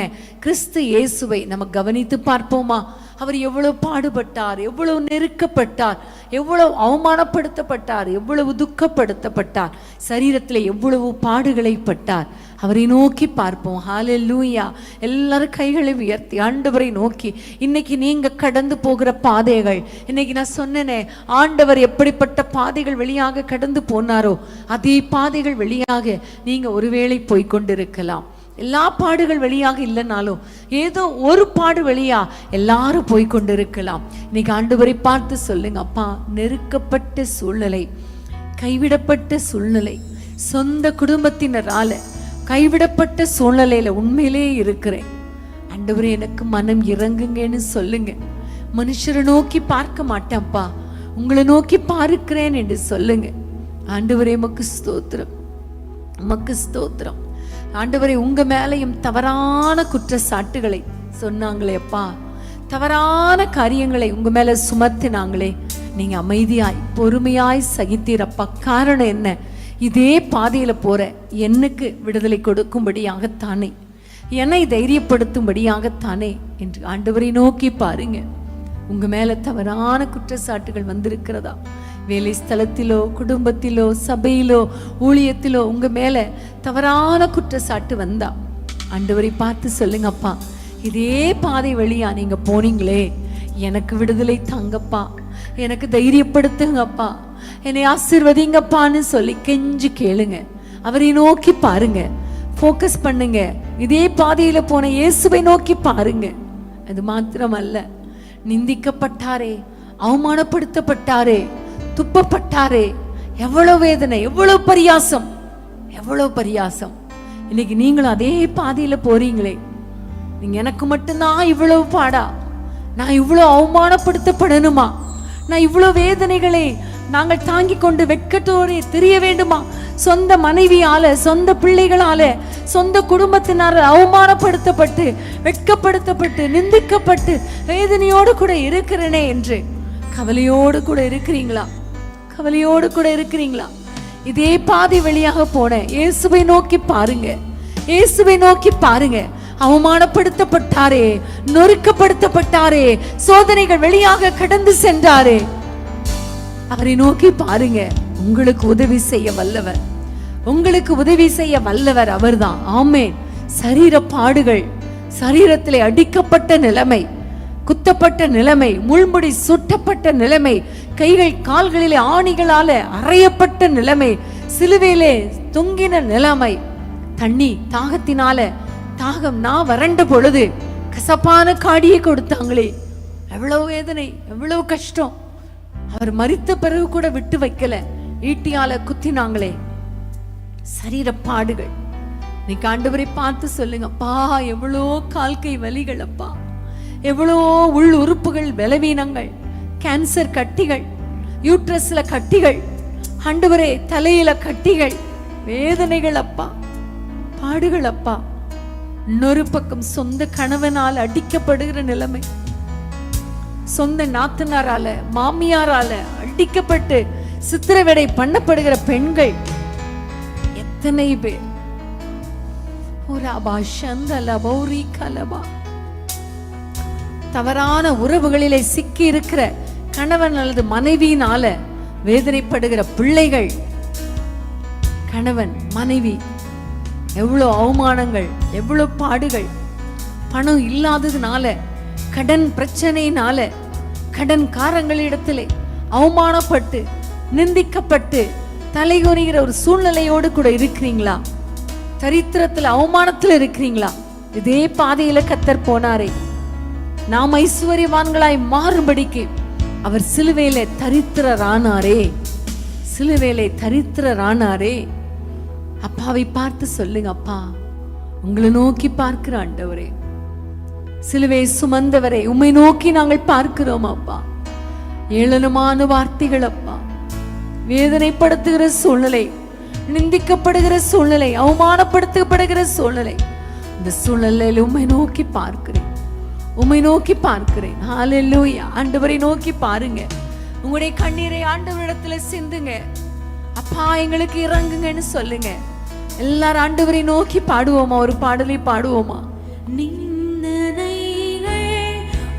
கிறிஸ்து இயேசுவை நம்ம கவனித்து பார்ப்போமா? அவர் எவ்வளவு பாடுபட்டார், எவ்வளவு நெருக்கப்பட்டார், எவ்வளவு அவமானப்படுத்தப்பட்டார், எவ்வளவு துக்கப்படுத்தப்பட்டார், சரீரத்தில் எவ்வளவு பாடுகளை பட்டார். அவரை நோக்கி பார்ப்போம். ஹல்லேலூயா. எல்லாரும் கைகளை உயர்த்தி ஆண்டவரை நோக்கி, இன்னைக்கு நீங்க கடந்து போகிற பாதைகள், இன்னைக்கு நான் சொன்னேனே, ஆண்டவர் எப்படிப்பட்ட பாதைகள் வழியாக கடந்து போனாரோ அதே பாதைகள் வழியாக நீங்க ஒருவேளை போய்கொண்டிருக்கலாம். எல்லா பாடுகள் வழியாக இல்லைனாலும் ஏதோ ஒரு பாடு வழியா எல்லாரும் போய்கொண்டிருக்கலாம். இன்னைக்கு ஆண்டவரை பார்த்து சொல்லுங்க, அப்பா, நெருக்கப்பட்ட சூழ்நிலை, கைவிடப்பட்ட சூழ்நிலை, சொந்த குடும்பத்தினரால கைவிடப்பட்ட சூழ்நிலையில உண்மையிலே இருக்கிறேன், ஆண்டவரே எனக்கு மனம் இறங்குங்கன்னு சொல்லுங்க. மனுஷரை நோக்கி பார்க்க மாட்டேன்ப்பா, உங்களை நோக்கி பார்க்கிறேன் என்று சொல்லுங்க. ஆண்டவரே உமக்கு ஸ்தோத்திரம், உமக்கு ஸ்தோத்திரம். ஆண்டவரே, உங்க மேலையும் தவறான குற்றச்சாட்டுகளை சொன்னாங்களே அப்பா, தவறான காரியங்களை உங்க மேல சுமத்தினாங்களே, நீங்க அமைதியாய் பொறுமையாய் சகித்தீரப்பா. காரணம் என்ன? இதே பாதையில போற எனக்கு விடுதலை கொடுக்கும்படியாகத்தானே, என்னை தைரியப்படுத்தும்படியாகத்தானே என்று ஆண்டவரை நோக்கி பாருங்க. உங்க மேல தவறான குற்றச்சாட்டுகள் வந்திருக்கிறதா? வேலை ஸ்தலத்திலோ, குடும்பத்திலோ, சபையிலோ, ஊழியத்திலோ உங்க மேல தவறான குற்றச்சாட்டு வந்தா ஆண்டவரை பார்த்து சொல்லுங்க, அப்பா இதே பாதை வழியா நீங்க போனீங்களே, எனக்கு விடுதலை தாங்கப்பா, எனக்கு தைரியப்படுத்துங்கப்பா, என்னை ஆசீர்வதிங்கப்பான்னு சொல்லி கெஞ்சி கேளுங்க. அவரை நோக்கி பாருங்க, ஃபோக்கஸ் பண்ணுங்க. இதே பாதையில போன இயேசுவை நோக்கி பாருங்க. அது மாத்திரமல்ல, நிந்திக்கப்பட்டாரே, அவமானப்படுத்தப்பட்டாரே, துப்பப்பட்டாரே, எவ்வளவு வேதனை, எவ்வளவு பரியாசம், எவ்வளவு பரியாசம். இன்னைக்கு நீங்களும் அதே பாதையில போறீங்களே, நீங்க எனக்கு மட்டும்தான் இவ்வளவு பாடா, நான் இவ்வளவு அவமானப்படுத்தப்படணுமா, நான் இவ்வளவு வேதனைகளை நாங்கள் தாங்கி கொண்டு வெட்கத்தோடு தெரிய வேண்டுமா? சொந்த மனைவியால, சொந்த பிள்ளைகளால, சொந்த குடும்பத்தினால அவமானப்படுத்தப்பட்டு, வெட்கப்படுத்தப்பட்டு, நிந்திக்கப்பட்டு வேதனையோடு கூட இருக்கிறேனே என்று கவலையோடு கூட இருக்கிறீங்களா? கவலையோடு கூட இருக்கிறீங்களா? இதே பாதை வழியாக போன இயேசுவை நோக்கி பாருங்க, இயேசுவை நோக்கி பாருங்க. அவமானப்படுத்தப்பட்டாரே, நொறுக்கப்படுத்தப்பட்டாரே, சோதனைகள் வெளியாக கடந்து சென்றாரே, அவரை நோக்கி பாருங்க. உங்களுக்கு உதவி செய்ய வல்லவர், உங்களுக்கு உதவி செய்ய வல்லவர் அவர்தான். ஆமென். சரீர பாடுகள், சரீரத்திலே அடிக்கப்பட்ட நிலைமை, குத்தப்பட்ட நிலைமை, முள்முடி சுட்டப்பட்ட நிலைமை, கைகள் கால்களிலே ஆணிகளால அறையப்பட்ட நிலைமை, சிலுவையிலே தொங்கின நிலைமை, தண்ணி தாகத்தினால, தாகம் நான் வறண்ட பொழுது கசப்பான காடியை கொடுத்தாங்களே, எவ்வளவு வேதனை, எவ்வளவு கஷ்டம். அவர் மரித்த பிறகு கூட விட்டு வைக்கல, ஈட்டியால குத்தினாங்களே, சரீர பாடுகள். நீங்க ஆண்டவரை பார்த்து சொல்லுங்க, அப்பா எவ்வளோ கால் கை வலிகள் அப்பா, எவ்வளோ உள் உறுப்புகள் பலவீனங்கள், கேன்சர் கட்டிகள், யூட்ரஸ்ல கட்டிகள், ஆண்டவரே தலையில கட்டிகள், வேதனைகள் அப்பா, பாடுகள் அப்பா. இன்னொரு பக்கம் சொந்த கணவனால் அடிக்கப்படுகிற நிலைமை, சொந்த நாத்தனாரால, மாமியாரால அடிக்கப்பட்டு சித்திரவதை பண்ணப்படுகிற பெண்கள் எத்தனை பேர். தவறான உறவுகளிலே சிக்கி இருக்கிற கணவன் அல்லது மனைவியினால வேதனைப்படுகிற பிள்ளைகள், கணவன் மனைவி, எவ்வளவு அவமானங்கள், எவ்வளவு பாடுகள். பணம் இல்லாததுனால, கடன் பிரச்சனையினால, கடன்காரங்களிடத்திலே அவமானப்பட்டு, நிந்திக்கப்பட்டு, தலைகுனிகிற ஒரு சூழ்நிலையோடு கூட இருக்கிறீங்களா? தரித்திரத்துல, அவமானத்துல இருக்கிறீங்களா? இதே பாதையில கர்த்தர் போனாரே, நாம் ஐஸ்வர்யவான்களாய் மாறும்படிக்கு அவர் சிலுவையிலே தரித்திரரானாரே, சிலுவையிலே தரித்திரரானாரே. அப்பாவை பார்த்து சொல்லுங்க, அப்பா உங்களை நோக்கி பார்க்கிற ஆண்டவரே, சிலுவை சுமந்தவரை உம்மை நோக்கி நாங்கள் பார்க்கிறோம் அப்பா. ஏளனமான வார்த்தைகள் அப்பா, வேதனைப்படுத்துகிற சூழ்நிலை, நிந்திக்கப்படுகிற சூழ்நிலை, அவமானப்படுத்தப்படுகிற சூழ்நிலை, இந்த சூழ்நிலையில் உம்மை நோக்கி பார்க்கிறேன், உம்மை நோக்கி பார்க்கிறேன். ஹல்லேலூயா. ஆண்டவரை நோக்கி பாருங்க, உங்களுடைய கண்ணீரை ஆண்டவரிடத்துல சிந்துங்க. அப்பா எங்களுக்கு இறங்குங்கன்னு சொல்லுங்க. எல்லாரும் ஆண்டவரை நோக்கி பாடுவோமா? ஒரு பாடலை பாடுவோமா?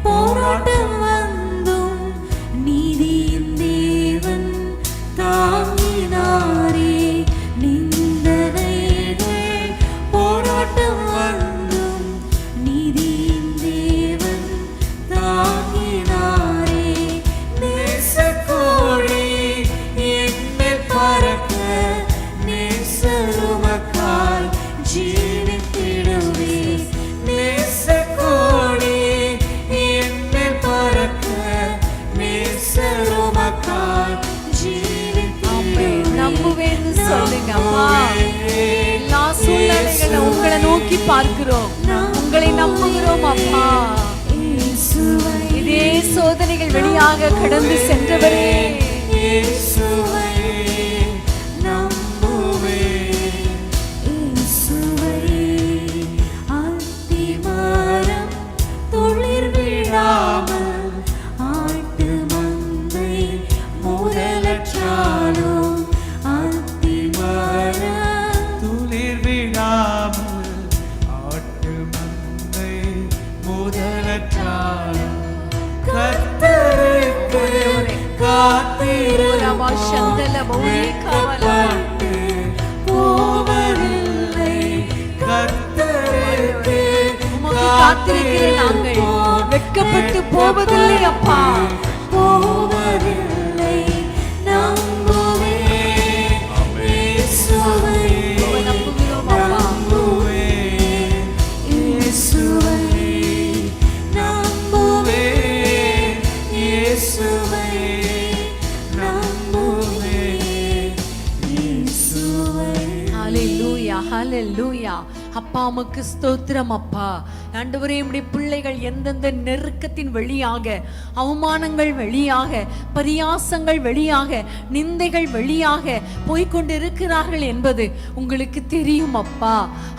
போராட்டம் வந்தும் நீதியின் தேவன் தாங்கினாரே, நிந்தனைகள் போராட்டம் வந்தும் நீதியின் தேவன் தாங்கினாரே, நேசக்கோடி என்மேல் பறக்க நேசருமக்காய் ஜீவித்திடுவே, நேசக்கோடி என்மேல் பறக்க நேசருமக்காய் ஜீவித்திடுவே. நம்புவேன்னு சொல்லுங்க அம்மா. எல்லா சூழ்நிலைகளை உங்களை நோக்கி பார்க்கிறோம், உங்களை நம்புகிறோம் அப்பா. இதே சோதனைகள் வழியாக கடந்து சென்றவரே, இயேசுவை நம்புவேன். இயேசுவை அத்திமரம் துளிர் விழாமல் ஆட்டு மந்தை முதலற்றாலும் அத்திமரம் துளிர் விழாமல் ஆட்டு மந்தை முதலற்றாலும் கர்த்தருக்கு காத்திருப்பட்டு போவதில்லை. கர்த்தருக்கு காத்திருக்கிற நாங்கள் வெட்கப்பட்டு போவதில்லை அப்பா, போவதில்லை. நம்புவேன் இயேசுவை, நம்புவேன் இயேசுவை, நம்புவேன் இயேசுவை, நம்புவேன் இயேசுவை. ஹல்லேலூயா, ஹல்லேலூயா. அப்பா உமக்கு ஸ்தோத்திரம் அப்பா. ஆண்டவரே, உம்முடைய பிள்ளைகள் எந்தெந்த நெருக்கத்தின் வழியாக, அவமானங்கள் வழியாக, பரியாசங்கள் வழியாக, நிந்தைகள் வழியாக போய்கொண்டிருக்கிறார்கள் என்பது உங்களுக்கு தெரியும் அப்பா.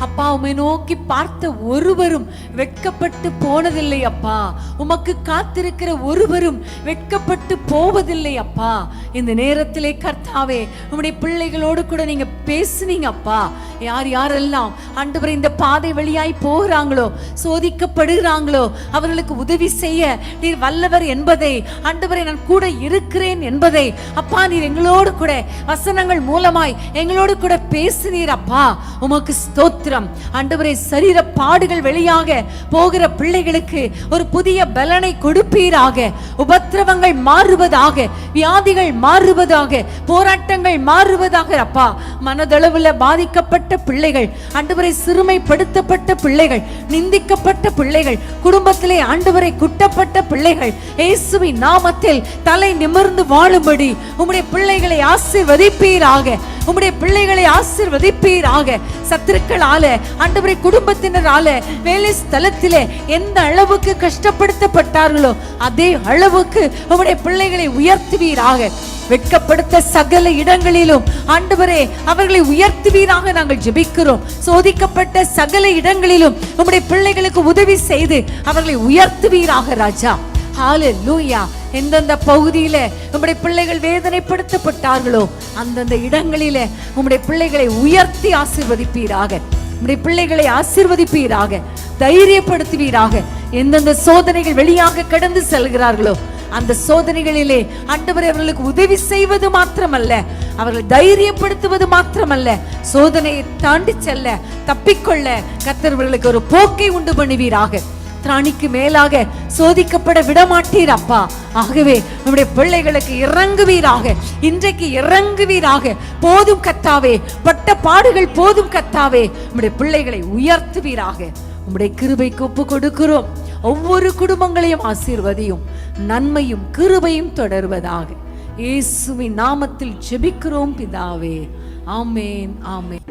அப்பா, உம்மை நோக்கி பார்த்த ஒருவரும் வெட்கப்பட்டு போனதில்லை அப்பா. உமக்கு காத்திருக்கிற ஒருவரும் வெட்கப்பட்டு போவதில்லை அப்பா. இந்த நேரத்திலே கர்த்தாவே, உம்முடைய பிள்ளைகளோடு கூட நீங்க பேசுனீங்க அப்பா. யார் யாரெல்லாம் ஆண்டவரே இந்த பாதை வழியாய் போகிறாங்களோ, சோதிக்கப்படுகிறாங்களோ, அவர்களுக்கு உதவி செய்ய நீர் வல்லவர் என்பதை, ஆண்டவரே நான் கூட இருக்கிறேன் என்பதை அப்பா நீர் எங்களோடு கூட வசனங்கள் மூலமாய் எங்களோடு கூட பேசினீர் அப்பா. உமக்கு ஸ்தோத்திரம் ஆண்டவரே. சரீர பாடுகள் வழியாக போகிற பிள்ளைகளுக்கு ஒரு புதிய பலனை கொடுப்பீராக. உபத்திரவங்கள் மாறுவதாக, வியாதிகள் மாறுவதாக, போராட்டங்கள் மாறுவதாக அப்பா. மனதளவுல பாதிக்கப்பட்ட பிள்ளைகள், ஆண்டவரை சிறுமைப்படுத்தப்பட்ட பிள்ளைகள், நிந்திக்கப்பட்ட பிள்ளைகள், குடும்பத்திலே ஆண்டவரை குட்டப்பட்ட பிள்ளைகள், இயேசுவின் நாமத்தில் தலை நிமிர்ந்து வாழும்படி உம்முடைய பிள்ளைகளை ஆசீர்வதிப்பீராக. உம்முடைய பிள்ளைகளை ஆசீர்வதிப்பீராக. சத்துருக்களால, ஆண்டவரை குடும்பத்தினரால, வேலை ஸ்தலத்திலே எந்த அளவுக்கு கஷ்டப்படுத்தப்பட்டார்களோ அதே அளவுக்கு உம்முடைய பிள்ளைகளை உயர்த்துவீராக. வெட்கப்படுத்த சகல இடங்களிலும் ஆண்டவரே அவர்களை உயர்த்துவீராக நாங்கள் ஜெபிக்கிறோம். சோதிக்கப்பட்ட சகல இடங்களிலும் உம்முடைய பிள்ளைகளுக்கு உதவி செய்து அவர்களை உயர்த்துவீராக ராஜா. ஹல்லேலூயா. எந்தெந்த பகுதியில உம்முடைய பிள்ளைகள் வேதனைப்படுத்தப்பட்டார்களோ அந்தந்த இடங்களில உம்முடைய பிள்ளைகளை உயர்த்தி ஆசீர்வதிப்பீராக. உம்முடைய பிள்ளைகளை ஆசீர்வதிப்பீராக, தைரியப்படுத்துவீராக. எந்தெந்த சோதனைகள் வெளியாக கடந்து செல்கிறார்களோ அந்த சோதனைகளிலே ஆண்டவரே அவர்களுக்கு உதவி செய்வது மாத்திரமல்ல, அவர்கள் தைரியப்படுத்துவது மாத்திரமல்ல, சோதனையை தாண்டி செல்ல, தப்பிக்கொள்ள கர்த்தர் அவர்களுக்கு ஒரு போக்கை உண்டு பண்ணுவீராக. திராணிக்கு மேலாக சோதிக்கப்பட விடமாட்டீர் அப்பா. ஆகவே நம்முடைய பிள்ளைகளுக்கு இறங்குவீராக, இன்றைக்கு இறங்குவீராக. போதும் கர்த்தாவே, பட்ட பாடுகள் போதும் கர்த்தாவே. நம்முடைய பிள்ளைகளை உயர்த்துவீராக. உம்முடைய கிருபைக்கு ஒப்பு கொடுக்கிறோம். ஒவ்வொரு குடும்பங்களையும் ஆசீர்வதியும், நன்மையும் கிருபையும் தொடர்வதாக. இயேசுவின் நாமத்தில் ஜெபிக்கிறோம் பிதாவே. ஆமென், ஆமென்.